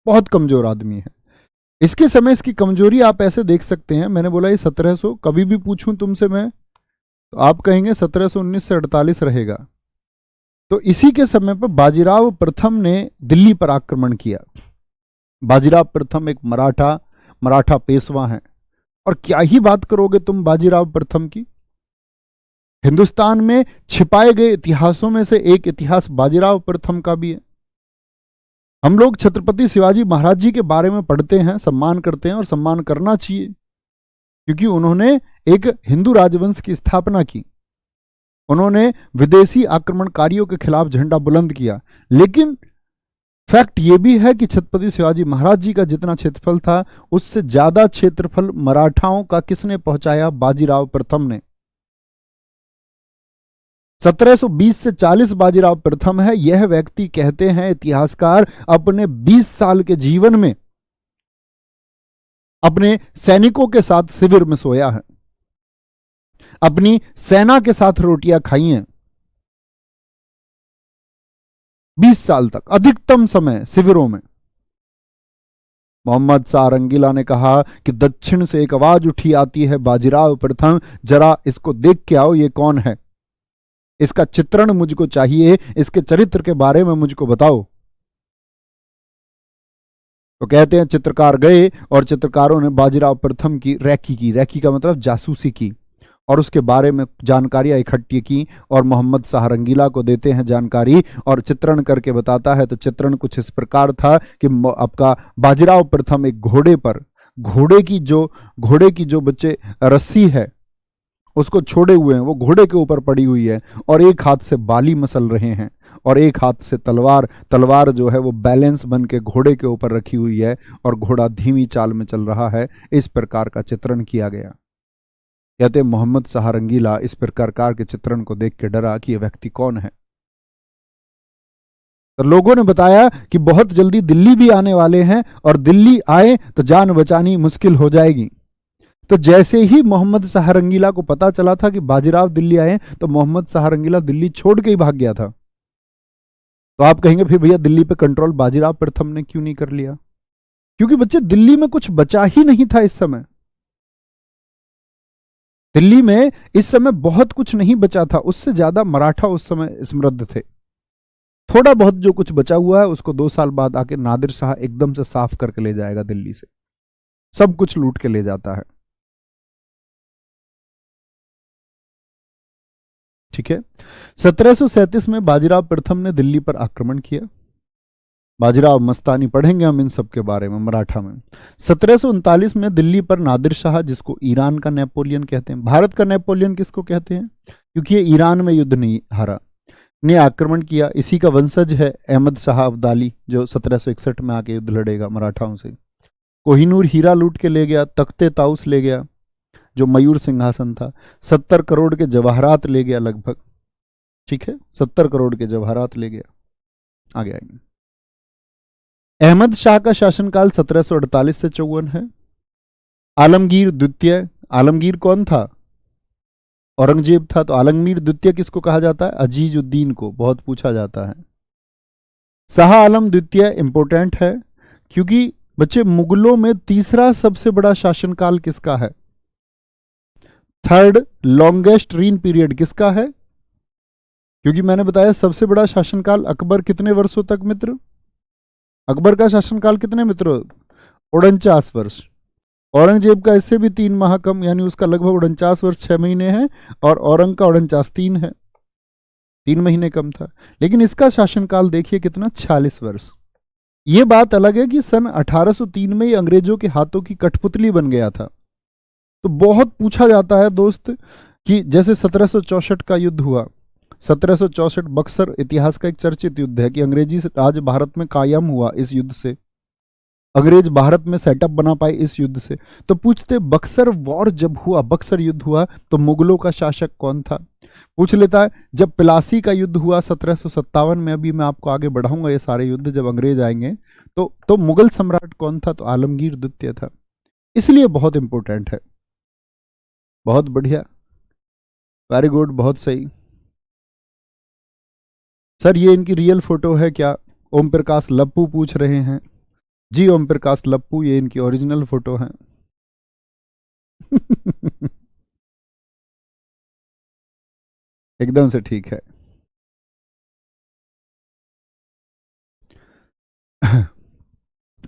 Speaker 1: बहुत कमजोर आदमी है। इसके समय इसकी कमजोरी आप ऐसे देख सकते हैं। मैंने बोला ये 1700, कभी भी पूछूं तुमसे मैं तो आप कहेंगे 1719 से 48 रहेगा। तो इसी के समय पर बाजीराव प्रथम ने दिल्ली पर आक्रमण किया। बाजीराव प्रथम एक मराठा पेशवा हैं, और क्या ही बात करोगे तुम बाजीराव प्रथम की। हिंदुस्तान में छिपाए गए इतिहासों में से एक इतिहास बाजीराव प्रथम का भी है। हम लोग छत्रपति शिवाजी महाराज जी के बारे में पढ़ते हैं, सम्मान करते हैं, और सम्मान करना चाहिए, क्योंकि उन्होंने एक हिंदू राजवंश की स्थापना की। उन्होंने विदेशी आक्रमणकारियों के खिलाफ झंडा बुलंद किया। लेकिन फैक्ट यह भी है कि छत्रपति शिवाजी महाराज जी का जितना क्षेत्रफल था, उससे ज्यादा क्षेत्रफल मराठाओं का किसने पहुंचाया? बाजीराव प्रथम ने। 1720 से 40 बाजीराव प्रथम है। यह व्यक्ति, कहते हैं इतिहासकार, अपने 20 साल के जीवन में अपने सैनिकों के साथ शिविर में सोया है, अपनी सेना के साथ रोटियां खाई हैं। 20 साल तक अधिकतम समय शिविरों में। मोहम्मद शाह रंगीला ने कहा कि दक्षिण से एक आवाज उठी आती है, बाजीराव प्रथम, जरा इसको देख के आओ, ये कौन है, इसका चित्रण मुझको चाहिए, इसके चरित्र के बारे में मुझको बताओ। तो कहते हैं चित्रकार गए और चित्रकारों ने बाजीराव प्रथम की रैकी की। रैकी का मतलब जासूसी की, और उसके बारे में जानकारियां इकट्ठी की और मोहम्मद शाह रंगीला को देते हैं जानकारी, और चित्रण करके बताता है। तो चित्रण कुछ इस प्रकार था कि आपका बाजीराव प्रथम एक घोड़े पर, घोड़े की जो बच्चे रस्सी है उसको छोड़े हुए हैं, वो घोड़े के ऊपर पड़ी हुई है, और एक हाथ से बाली मसल रहे हैं, और एक हाथ से तलवार जो है वो बैलेंस बन के घोड़े के ऊपर रखी हुई है, और घोड़ा धीमी चाल में चल रहा है। इस प्रकार का चित्रण किया गया। कहते मोहम्मद शाह रंगीला इस प्रकार के चित्रण को देख के डरा कि यह व्यक्ति कौन है। तो लोगों ने बताया कि बहुत जल्दी दिल्ली भी आने वाले हैं, और दिल्ली आए तो जान बचानी मुश्किल हो जाएगी। तो जैसे ही मोहम्मद शाह रंगीला को पता चला था कि बाजीराव दिल्ली आए, तो मोहम्मद शाह रंगीला दिल्ली छोड़ के ही भाग गया था। तो आप कहेंगे फिर भैया दिल्ली पे कंट्रोल बाजीराव प्रथम ने क्यों नहीं कर लिया? क्योंकि बच्चे दिल्ली में कुछ बचा ही नहीं था इस समय। दिल्ली में इस समय बहुत कुछ नहीं बचा था, उससे ज्यादा मराठा उस समय समृद्ध थे। थोड़ा बहुत जो कुछ बचा हुआ है उसको 2 साल बाद आके नादिर शाह एकदम से साफ करके ले जाएगा दिल्ली से, सब कुछ लूट के ले जाता है। ठीक है। 1737 में बाजीराव प्रथम ने दिल्ली पर आक्रमण किया। बाजीराव मस्तानी पढ़ेंगे हम इन सब के बारे में मराठा में। 1739 में दिल्ली पर नादिर शाह, जिसको ईरान का नेपोलियन कहते हैं, भारत का नेपोलियन किसको कहते हैं? क्योंकि ये ईरान में युद्ध नहीं हारा, ने आक्रमण किया। इसी का वंशज है अहमद शाह अब्दाली, जो 1761 में आके युद्ध लड़ेगा मराठाओं से। कोहिनूर हीरा लूट के ले गया, तख्ते ताउस ले गया जो मयूर सिंहासन था, 70 करोड़ के जवाहरात ले गया लगभग। ठीक है, 70 करोड़ के जवाहरात ले गया। आगे आएंगे। अहमद शाह का शासनकाल 1748 से 54 है। आलमगीर द्वितीय, आलमगीर कौन था? औरंगजेब था। तो आलमगीर द्वितीय किसको कहा जाता है? अजीज उद्दीन को, बहुत पूछा जाता है। शाह आलम द्वितीय इंपोर्टेंट है, क्योंकि बच्चे मुगलों में तीसरा सबसे बड़ा शासनकाल किसका है? थर्ड लॉन्गेस्ट रीन पीरियड किसका है? क्योंकि मैंने बताया सबसे बड़ा शासनकाल अकबर कितने वर्षों तक मित्र? अकबर का शासनकाल कितने मित्र? 49 वर्ष। औरंगजेब का इससे भी 3 माह कम, यानी उसका लगभग 49 वर्ष 6 महीने है, और औरंग का 49 3 है, 3 महीने कम था। लेकिन इसका शासनकाल देखिए कितना, 46 वर्ष। यह बात अलग है कि सन 1803 में ही अंग्रेजों के हाथों की कठपुतली बन गया था। तो बहुत पूछा जाता है दोस्त कि जैसे 1764 का युद्ध हुआ, 1764 बक्सर इतिहास का एक चर्चित युद्ध है कि अंग्रेजी राज भारत में कायम हुआ इस युद्ध से, अंग्रेज भारत में सेटअप बना पाए इस युद्ध से। तो पूछते बक्सर वॉर जब हुआ, बक्सर युद्ध हुआ, तो मुगलों का शासक कौन था? पूछ लेता है। जब प्लासी का युद्ध हुआ 1757 में, अभी मैं आपको आगे बढ़ाऊंगा ये सारे युद्ध, जब अंग्रेज आएंगे तो मुगल सम्राट कौन था? तो आलमगीर द्वितीय था। इसलिए बहुत इंपॉर्टेंट है। बहुत बढ़िया, वेरी गुड, बहुत सही। सर ये इनकी रियल फोटो है क्या? ओम प्रकाश लप्पू पूछ रहे हैं। जी ओम प्रकाश लप्पू, ये इनकी ओरिजिनल फोटो है। एकदम से ठीक है।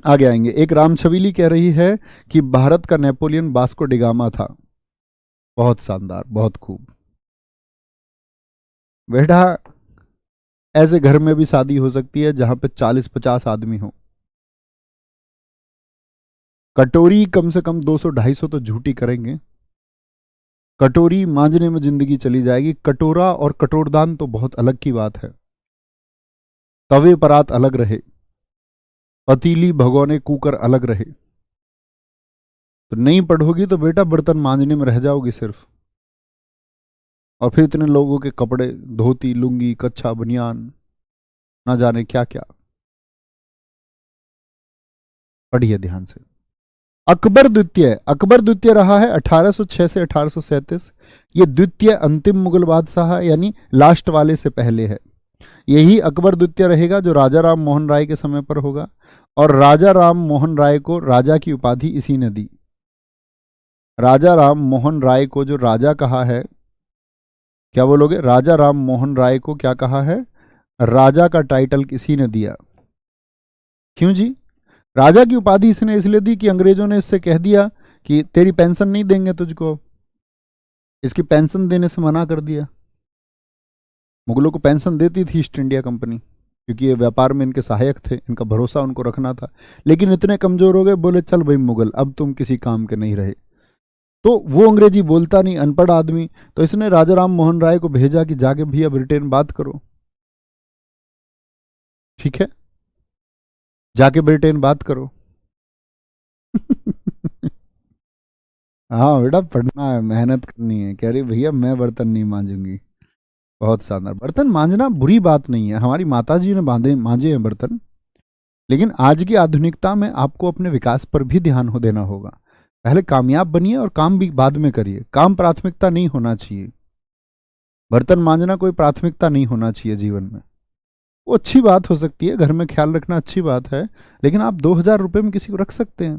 Speaker 1: आगे आएंगे। एक राम छबीली कह रही है कि भारत का नेपोलियन वास्को डिगामा था। बहुत शानदार, बहुत खूब बेटा। ऐसे घर में भी शादी हो सकती है जहां पे 40-50 आदमी हो। कटोरी कम से कम 200-250 तो झूठी करेंगे। कटोरी मांजने में जिंदगी चली जाएगी। कटोरा और कटोरदान तो बहुत अलग की बात है। तवे परात अलग रहे, पतीली भगोने कुकर अलग रहे। तो नहीं पढ़ोगी तो बेटा बर्तन मांजने में रह जाओगी सिर्फ। और फिर इतने लोगों के कपड़े, धोती, लुंगी, कच्छा, बनियान, ना जाने क्या क्या। पढ़िए ध्यान से। अकबर द्वितीय रहा है 1806 से 1837। ये द्वितीय अंतिम मुगल बादशाह यानी लास्ट वाले से पहले है। यही अकबर द्वितीय रहेगा जो राजा राम मोहन राय के समय पर होगा। और राजा राम मोहन राय को राजा की उपाधि इसी ने दी। राजा राम मोहन राय को जो राजा कहा है, क्या बोलोगे? राजा राम मोहन राय को क्या कहा है? राजा का टाइटल किसी ने दिया। क्यों जी? राजा की उपाधि इसने इसलिए दी कि अंग्रेजों ने इससे कह दिया कि तेरी पेंशन नहीं देंगे तुझको। इसकी पेंशन देने से मना कर दिया। मुगलों को पेंशन देती थी ईस्ट इंडिया कंपनी, क्योंकि ये व्यापार में इनके सहायक थे, इनका भरोसा उनको रखना था। लेकिन इतने कमजोर हो गए, बोले चल भाई मुगल, अब तुम किसी काम के नहीं रहे। तो वो अंग्रेजी बोलता नहीं, अनपढ़ आदमी, तो इसने राजा राम मोहन राय को भेजा कि जाके भैया ब्रिटेन बात करो। ठीक है, जाके ब्रिटेन बात करो। हाँ बेटा, पढ़ना है, मेहनत करनी है। कह रही भैया मैं बर्तन नहीं मांजूंगी। बहुत शानदार। बर्तन मांजना बुरी बात नहीं है, हमारी माता जी ने मांजे हैं बर्तन। लेकिन आज की आधुनिकता में आपको अपने विकास पर भी ध्यान हो देना होगा। पहले कामयाब बनिए और काम भी बाद में करिए। काम प्राथमिकता नहीं होना चाहिए। बर्तन मांजना कोई प्राथमिकता नहीं होना चाहिए जीवन में। वो अच्छी बात हो सकती है, घर में ख्याल रखना अच्छी बात है, लेकिन आप 2000 रुपये में किसी को रख सकते हैं।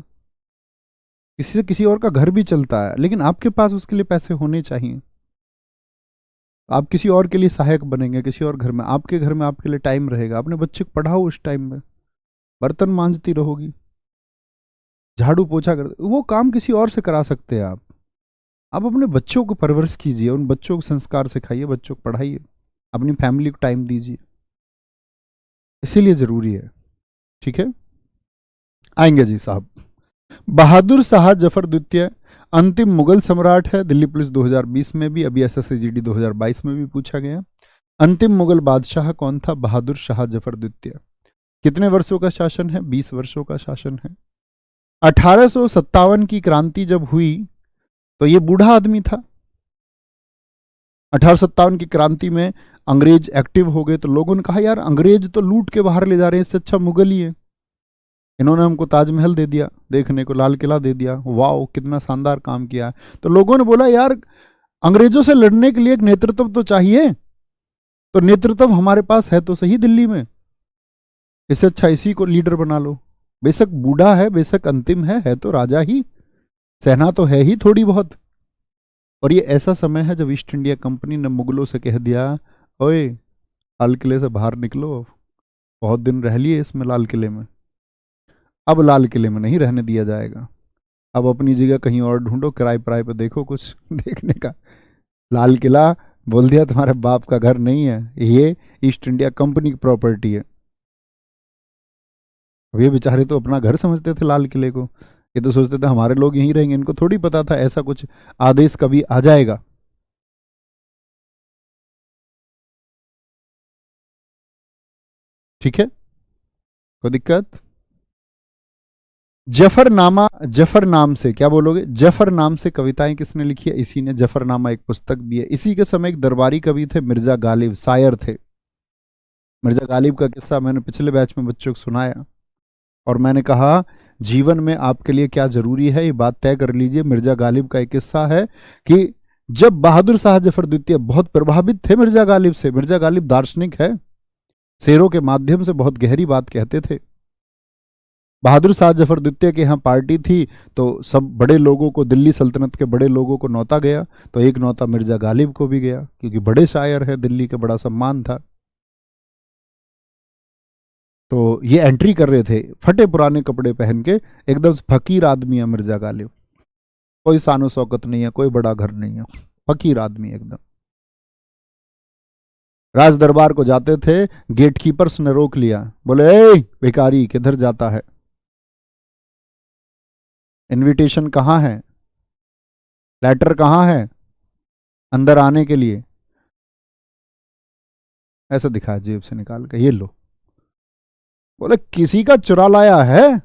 Speaker 1: किसी से किसी और का घर भी चलता है, लेकिन आपके पास उसके लिए पैसे होने चाहिए। आप किसी और के लिए सहायक बनेंगे, किसी और घर में, आपके घर में आपके लिए टाइम रहेगा। अपने बच्चे को पढ़ाओ उस टाइम में। बर्तन मांजती रहोगी, झाड़ू पोछा कर, वो काम किसी और से करा सकते हैं आप। आप अपने बच्चों को परवरिश कीजिए, उन बच्चों को संस्कार सिखाइए, बच्चों को पढ़ाइए, अपनी फैमिली को टाइम दीजिए। इसीलिए जरूरी है। ठीक है, आएंगे जी साहब। बहादुर शाह जफर द्वितीय अंतिम मुगल सम्राट है। दिल्ली पुलिस 2020 में भी, अभी SSC GD 2022 में भी पूछा गया। अंतिम मुगल बादशाह कौन था? बहादुर शाह जफर द्वितीय। कितने वर्षों का शासन है? 20 वर्षों का शासन है। 1857 की क्रांति जब हुई तो ये बूढ़ा आदमी था। 1857 की क्रांति में अंग्रेज एक्टिव हो गए, तो लोगों ने कहा यार अंग्रेज तो लूट के बाहर ले जा रहे हैं, इससे अच्छा मुगल ही है। इन्होंने हमको ताजमहल दे दिया देखने को, लाल किला दे दिया, वाओ कितना शानदार काम किया। तो लोगों ने बोला यार अंग्रेजों से लड़ने के लिए एक नेतृत्व तो चाहिए, तो नेतृत्व हमारे पास है तो सही दिल्ली में, इससे अच्छा इसी को लीडर बना लो। बेशक बूढ़ा है, बेशक अंतिम है तो राजा ही, सेना तो है ही थोड़ी बहुत। और ये ऐसा समय है जब ईस्ट इंडिया कंपनी ने मुगलों से कह दिया, ओए लाल किले से बाहर निकलो, बहुत दिन रह लिए इसमें लाल किले में, अब लाल किले में नहीं रहने दिया जाएगा। अब अपनी जगह कहीं और ढूंढो, किराए पराए पे देखो कुछ देखने का। लाल किला बोल दिया तुम्हारे बाप का घर नहीं है, ये ईस्ट इंडिया कंपनी की प्रॉपर्टी है। अब ये बेचारे तो अपना घर समझते थे लाल किले को, ये तो सोचते थे हमारे लोग यहीं रहेंगे। इनको थोड़ी पता था ऐसा कुछ आदेश कभी आ जाएगा। ठीक है, कोई दिक्कत? जफरनामा, जफर नाम से क्या बोलोगे? जफर नाम से कविताएं किसने लिखी है? इसी ने। जफरनामा एक पुस्तक भी है। इसी के समय एक दरबारी कवि थे, मिर्जा गालिब, शायर थे। मिर्जा गालिब का किस्सा मैंने पिछले बैच में बच्चों को सुनाया, और मैंने कहा जीवन में आपके लिए क्या जरूरी है ये बात तय कर लीजिए। मिर्जा गालिब का एक किस्सा है कि जब बहादुर शाह जफर द्वितीय बहुत प्रभावित थे मिर्जा गालिब से। मिर्जा गालिब दार्शनिक है, शेरों के माध्यम से बहुत गहरी बात कहते थे। बहादुर शाह जफर द्वितीय के यहाँ पार्टी थी, तो सब बड़े लोगों को, दिल्ली सल्तनत के बड़े लोगों को नौता गया, तो एक नौता मिर्जा गालिब को भी गया, क्योंकि बड़े शायर हैं, दिल्ली के, बड़ा सम्मान था। तो ये एंट्री कर रहे थे फटे पुराने कपड़े पहन के, एकदम से फकीर आदमी है मिर्जा गालिब, कोई सानो शौकत नहीं है, कोई बड़ा घर नहीं है, फकीर आदमी एकदम। राज दरबार को जाते थे, गेटकीपर्स ने रोक लिया, बोले ए भिखारी किधर जाता है, इनविटेशन कहाँ है, लेटर कहाँ है अंदर आने के लिए। ऐसा दिखाया जेब से निकाल के, ये लो। बोले किसी का चुरा लाया है,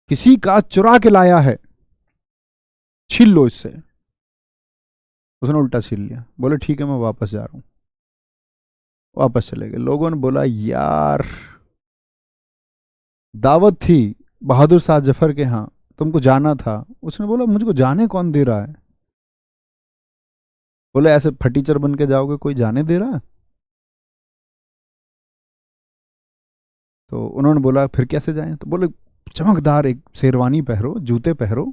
Speaker 1: किसी का चुरा के लाया है, छील लो इससे। उसने उल्टा छील लिया, बोले ठीक है मैं वापस जा रहा हूं। वापस चले गए। लोगों ने बोला यार दावत थी बहादुर शाह जफर के यहाँ, तुमको जाना था। उसने बोला मुझको जाने कौन दे रहा है। बोले ऐसे फटीचर बन के जाओगे, कोई जाने दे रहा है। तो उन्होंने बोला फिर कैसे जाएं। तो बोले चमकदार एक शेरवानी पहनो, जूते पहनो,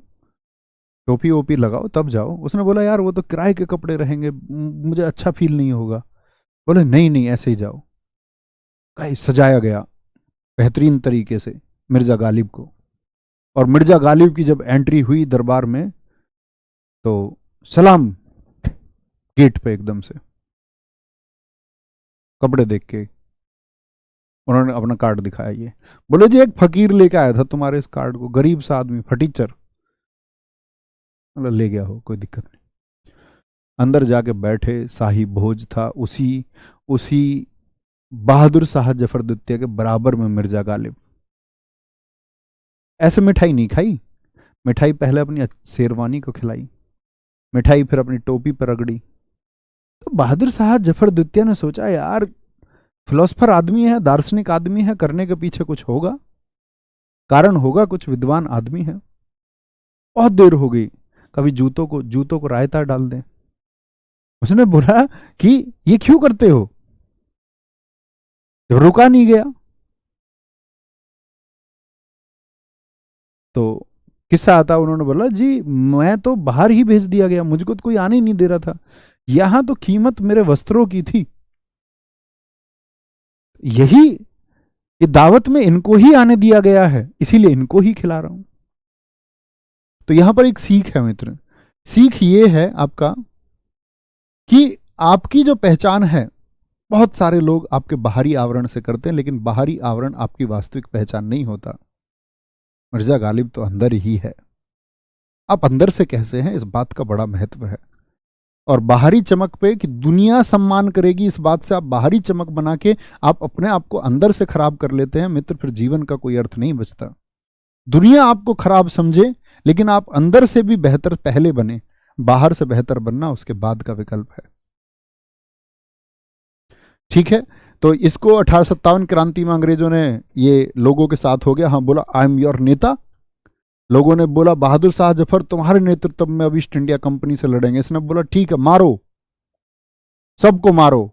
Speaker 1: टोपी वोपी लगाओ तब जाओ। उसने बोला यार वो तो किराए के कपड़े रहेंगे, मुझे अच्छा फील नहीं होगा। बोले नहीं नहीं ऐसे ही जाओ। कहीं सजाया गया बेहतरीन तरीके से मिर्जा गालिब को। और मिर्जा गालिब की जब एंट्री हुई दरबार में तो सलाम गेट पे एकदम से, कपड़े देख के उन्होंने अपना कार्ड दिखाया। ये बोले जी एक फकीर लेके आया था तुम्हारे इस कार्ड को, गरीब सा आदमी फटीचर। मतलब ले गया हो, कोई दिक्कत नहीं। अंदर जाके बैठे, शाही भोज था, उसी उसी बहादुर शाह जफर द्वितीय के बराबर में मिर्जा गालिब। ऐसे मिठाई नहीं खाई, मिठाई पहले अपनी शेरवानी को खिलाई, मिठाई फिर अपनी टोपी पर रगड़ी। तो बहादुर शाह जफर द्वितीय ने सोचा यार फिलोसफर आदमी है, दार्शनिक आदमी है, करने के पीछे कुछ होगा, कारण होगा, कुछ विद्वान आदमी है। बहुत देर हो गई, कभी जूतों को रायता डाल दें। उसने बोला कि ये क्यों करते हो, जब रुका नहीं गया। तो किस्सा आता, उन्होंने बोला जी मैं तो बाहर ही भेज दिया गया, मुझको तो कोई आने ही नहीं दे रहा था, यहां तो कीमत मेरे वस्त्रों की थी, यही ये दावत में इनको ही आने दिया गया है, इसीलिए इनको ही खिला रहा हूं। तो यहां पर एक सीख है मित्र, सीख ये है आपका कि आपकी जो पहचान है, बहुत सारे लोग आपके बाहरी आवरण से करते हैं, लेकिन बाहरी आवरण आपकी वास्तविक पहचान नहीं होता। मिर्जा गालिब तो अंदर ही है। आप अंदर से कैसे हैं, इस बात का बड़ा महत्व है। और बाहरी चमक पे कि दुनिया सम्मान करेगी, इस बात से आप बाहरी चमक बना के आप अपने आप को अंदर से खराब कर लेते हैं मित्र, फिर जीवन का कोई अर्थ नहीं बचता। दुनिया आपको खराब समझे, लेकिन आप अंदर से भी बेहतर पहले बने, बाहर से बेहतर बनना उसके बाद का विकल्प है। ठीक है, तो इसको 1857 क्रांति में अंग्रेजों ने ये लोगों के साथ हो गया। हाँ बोला आई एम योर नेता। लोगों ने बोला बहादुर शाह जफर तुम्हारे नेतृत्व में अब ईस्ट इंडिया कंपनी से लड़ेंगे। इसने बोला ठीक है मारो, सबको मारो।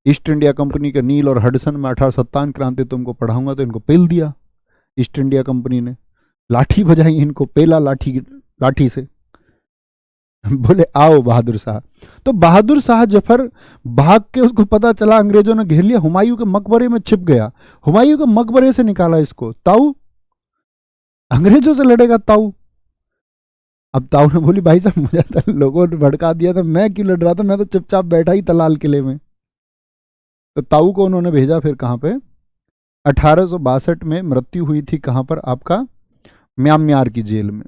Speaker 1: ईस्ट इंडिया कंपनी के नील और हडसन में 1857 क्रांति तुमको पढ़ाऊंगा, तो इनको पेल दिया ईस्ट इंडिया कंपनी ने, लाठी बजाई इनको, पेला लाठी से। बोले आओ बहादुर शाह। तो बहादुर शाह जफर भाग के, उसको पता चला अंग्रेजों ने घेर लिया, हुमायूं के मकबरे में छिप गया। हुमायूं के मकबरे से निकाला इसको, ताऊ अंग्रेजों से लड़ेगा ताऊ। अब ताऊ ने बोली भाई साहब मुझे तो लोगों ने भड़का दिया था, मैं क्यों लड़ रहा था, मैं तो चुपचाप बैठा ही था लाल किले में। तो ताऊ को उन्होंने भेजा फिर कहां पे, 1862 में मृत्यु हुई थी कहां पर आपका, म्यांमार की जेल में।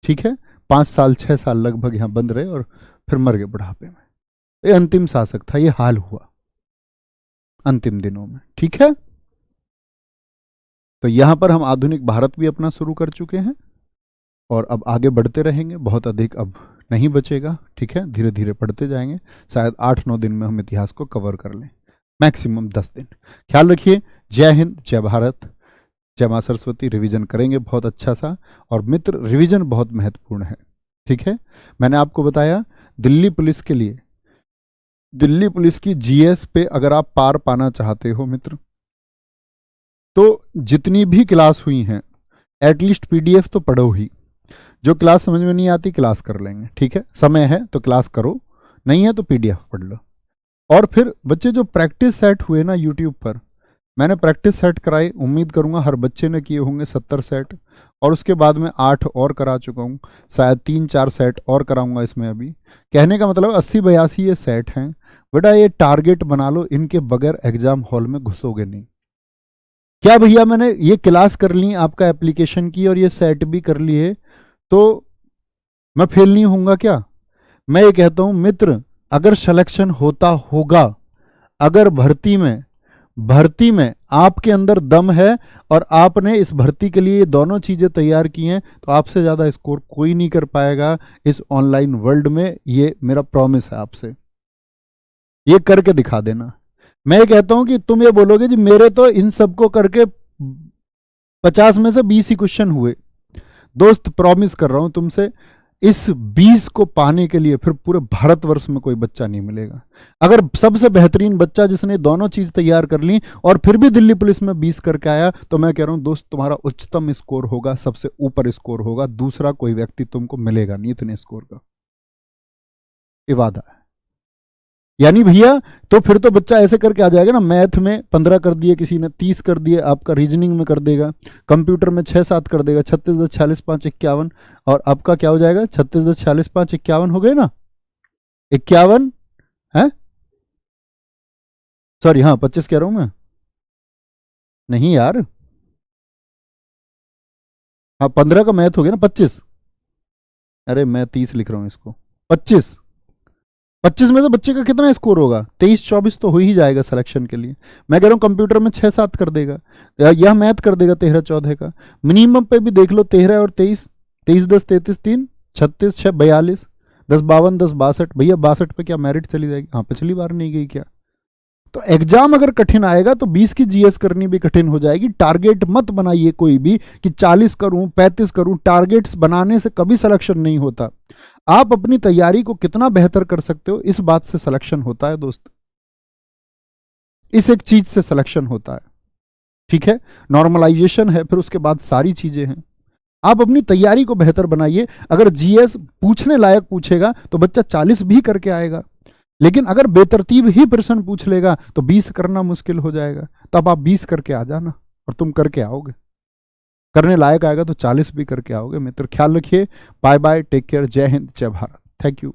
Speaker 1: ठीक है, 5 साल 6 साल लगभग यहां बंद रहे और फिर मर गए बुढ़ापे में। ये अंतिम शासक था, ये हाल हुआ अंतिम दिनों में। ठीक है, तो यहां पर हम आधुनिक भारत भी अपना शुरू कर चुके हैं और अब आगे बढ़ते रहेंगे, बहुत अधिक अब नहीं बचेगा। ठीक है, धीरे धीरे पढ़ते जाएंगे, शायद 8-9 दिन में हम इतिहास को कवर कर लें, मैक्सिमम 10 दिन। ख्याल रखिए, जय हिंद, जय भारत, जय मां सरस्वती। रिवीजन करेंगे बहुत अच्छा सा, और मित्र रिवीजन बहुत महत्वपूर्ण है। ठीक है, मैंने आपको बताया दिल्ली पुलिस के लिए, दिल्ली पुलिस की जीएस पे अगर आप पार पाना चाहते हो मित्र, तो जितनी भी क्लास हुई हैं एटलीस्ट पीडीएफ तो पढ़ो ही। जो क्लास समझ में नहीं आती क्लास कर लेंगे, ठीक है, समय है तो क्लास करो, नहीं है तो पीडीएफ पढ़ लो। और फिर बच्चे जो प्रैक्टिस सेट हुए ना यूट्यूब पर, मैंने प्रैक्टिस सेट कराई, उम्मीद करूंगा हर बच्चे ने किए होंगे 70 सेट, और उसके बाद में 8 और करा चुका हूँ, शायद 3-4 सेट और कराऊंगा इसमें अभी। कहने का मतलब 80-82 ये सेट हैं। बेटा ये टारगेट बना लो, इनके बगैर एग्जाम हॉल में घुसोगे नहीं। क्या भैया मैंने ये क्लास कर ली, आपका एप्लीकेशन की और ये सेट भी कर लिए, तो मैं फेल नहीं होऊंगा क्या? मैं ये कहता हूं मित्र, अगर सिलेक्शन होता होगा, अगर भर्ती में आपके अंदर दम है और आपने इस भर्ती के लिए दोनों चीजें तैयार की हैं, तो आपसे ज्यादा स्कोर कोई नहीं कर पाएगा इस ऑनलाइन वर्ल्ड में। ये मेरा प्रॉमिस है आपसे, ये करके दिखा देना। मैं ये कहता हूं कि तुम ये बोलोगे जी मेरे तो इन सबको करके 50 में से 20 ही क्वेश्चन हुए। दोस्त प्रॉमिस कर रहा हूं तुमसे, इस 20 को पाने के लिए फिर पूरे भारतवर्ष में कोई बच्चा नहीं मिलेगा। अगर सबसे बेहतरीन बच्चा जिसने दोनों चीज तैयार कर ली और फिर भी दिल्ली पुलिस में 20 करके आया, तो मैं कह रहा हूं दोस्त तुम्हारा उच्चतम स्कोर होगा, सबसे ऊपर स्कोर होगा, दूसरा कोई व्यक्ति तुमको मिलेगा नहीं इतने स्कोर का। ये वादा है। यानी भैया तो फिर तो बच्चा ऐसे करके आ जाएगा ना, मैथ में 15 कर दिए किसी ने, 30 कर दिए, आपका रीजनिंग में कर देगा, कंप्यूटर में 6-7 कर देगा, 36 10 46 5 51, और आपका क्या हो जाएगा 36 10 46 5 51 हो गए ना, 51 है, सॉरी हाँ 25 कह रहा हूं मैं, नहीं यार, हाँ 15 का मैथ हो गया ना 25, अरे मैं 30 लिख रहा हूं इसको, 25 25 में से बच्चे का कितना स्कोर होगा, 23-24 तो हो ही जाएगा सिलेक्शन के लिए। मैं कह रहा हूँ कंप्यूटर में 6-7 कर देगा, यह मैथ कर देगा 13-14 का, मिनिमम पे भी देख लो 13 और 23, 23 10 33 3 36 6 42 10 52 10 62, भैया 62 पे क्या मेरिट चली जाएगी? हाँ पिछली बार नहीं गई क्या? तो एग्जाम अगर कठिन आएगा तो 20 की जीएस करनी भी कठिन हो जाएगी। टारगेट मत बनाइए कोई भी कि 40 करूं 35 करूं, टारगेट्स बनाने से कभी सिलेक्शन नहीं होता। आप अपनी तैयारी को कितना बेहतर कर सकते हो, इस बात से सिलेक्शन होता है दोस्त, इस एक चीज से सिलेक्शन होता है, ठीक है। नॉर्मलाइजेशन है, फिर उसके बाद सारी चीजें हैं। आप अपनी तैयारी को बेहतर बनाइए। अगर जीएस पूछने लायक पूछेगा तो बच्चा 40 भी करके आएगा, लेकिन अगर बेतरतीब ही प्रश्न पूछ लेगा तो 20 करना मुश्किल हो जाएगा। तब आप 20 करके आ जाना, और तुम करके आओगे, करने लायक आएगा तो 40 भी करके आओगे। मित्र ख्याल रखिए, बाय बाय, टेक केयर, जय हिंद, जय भारत, थैंक यू।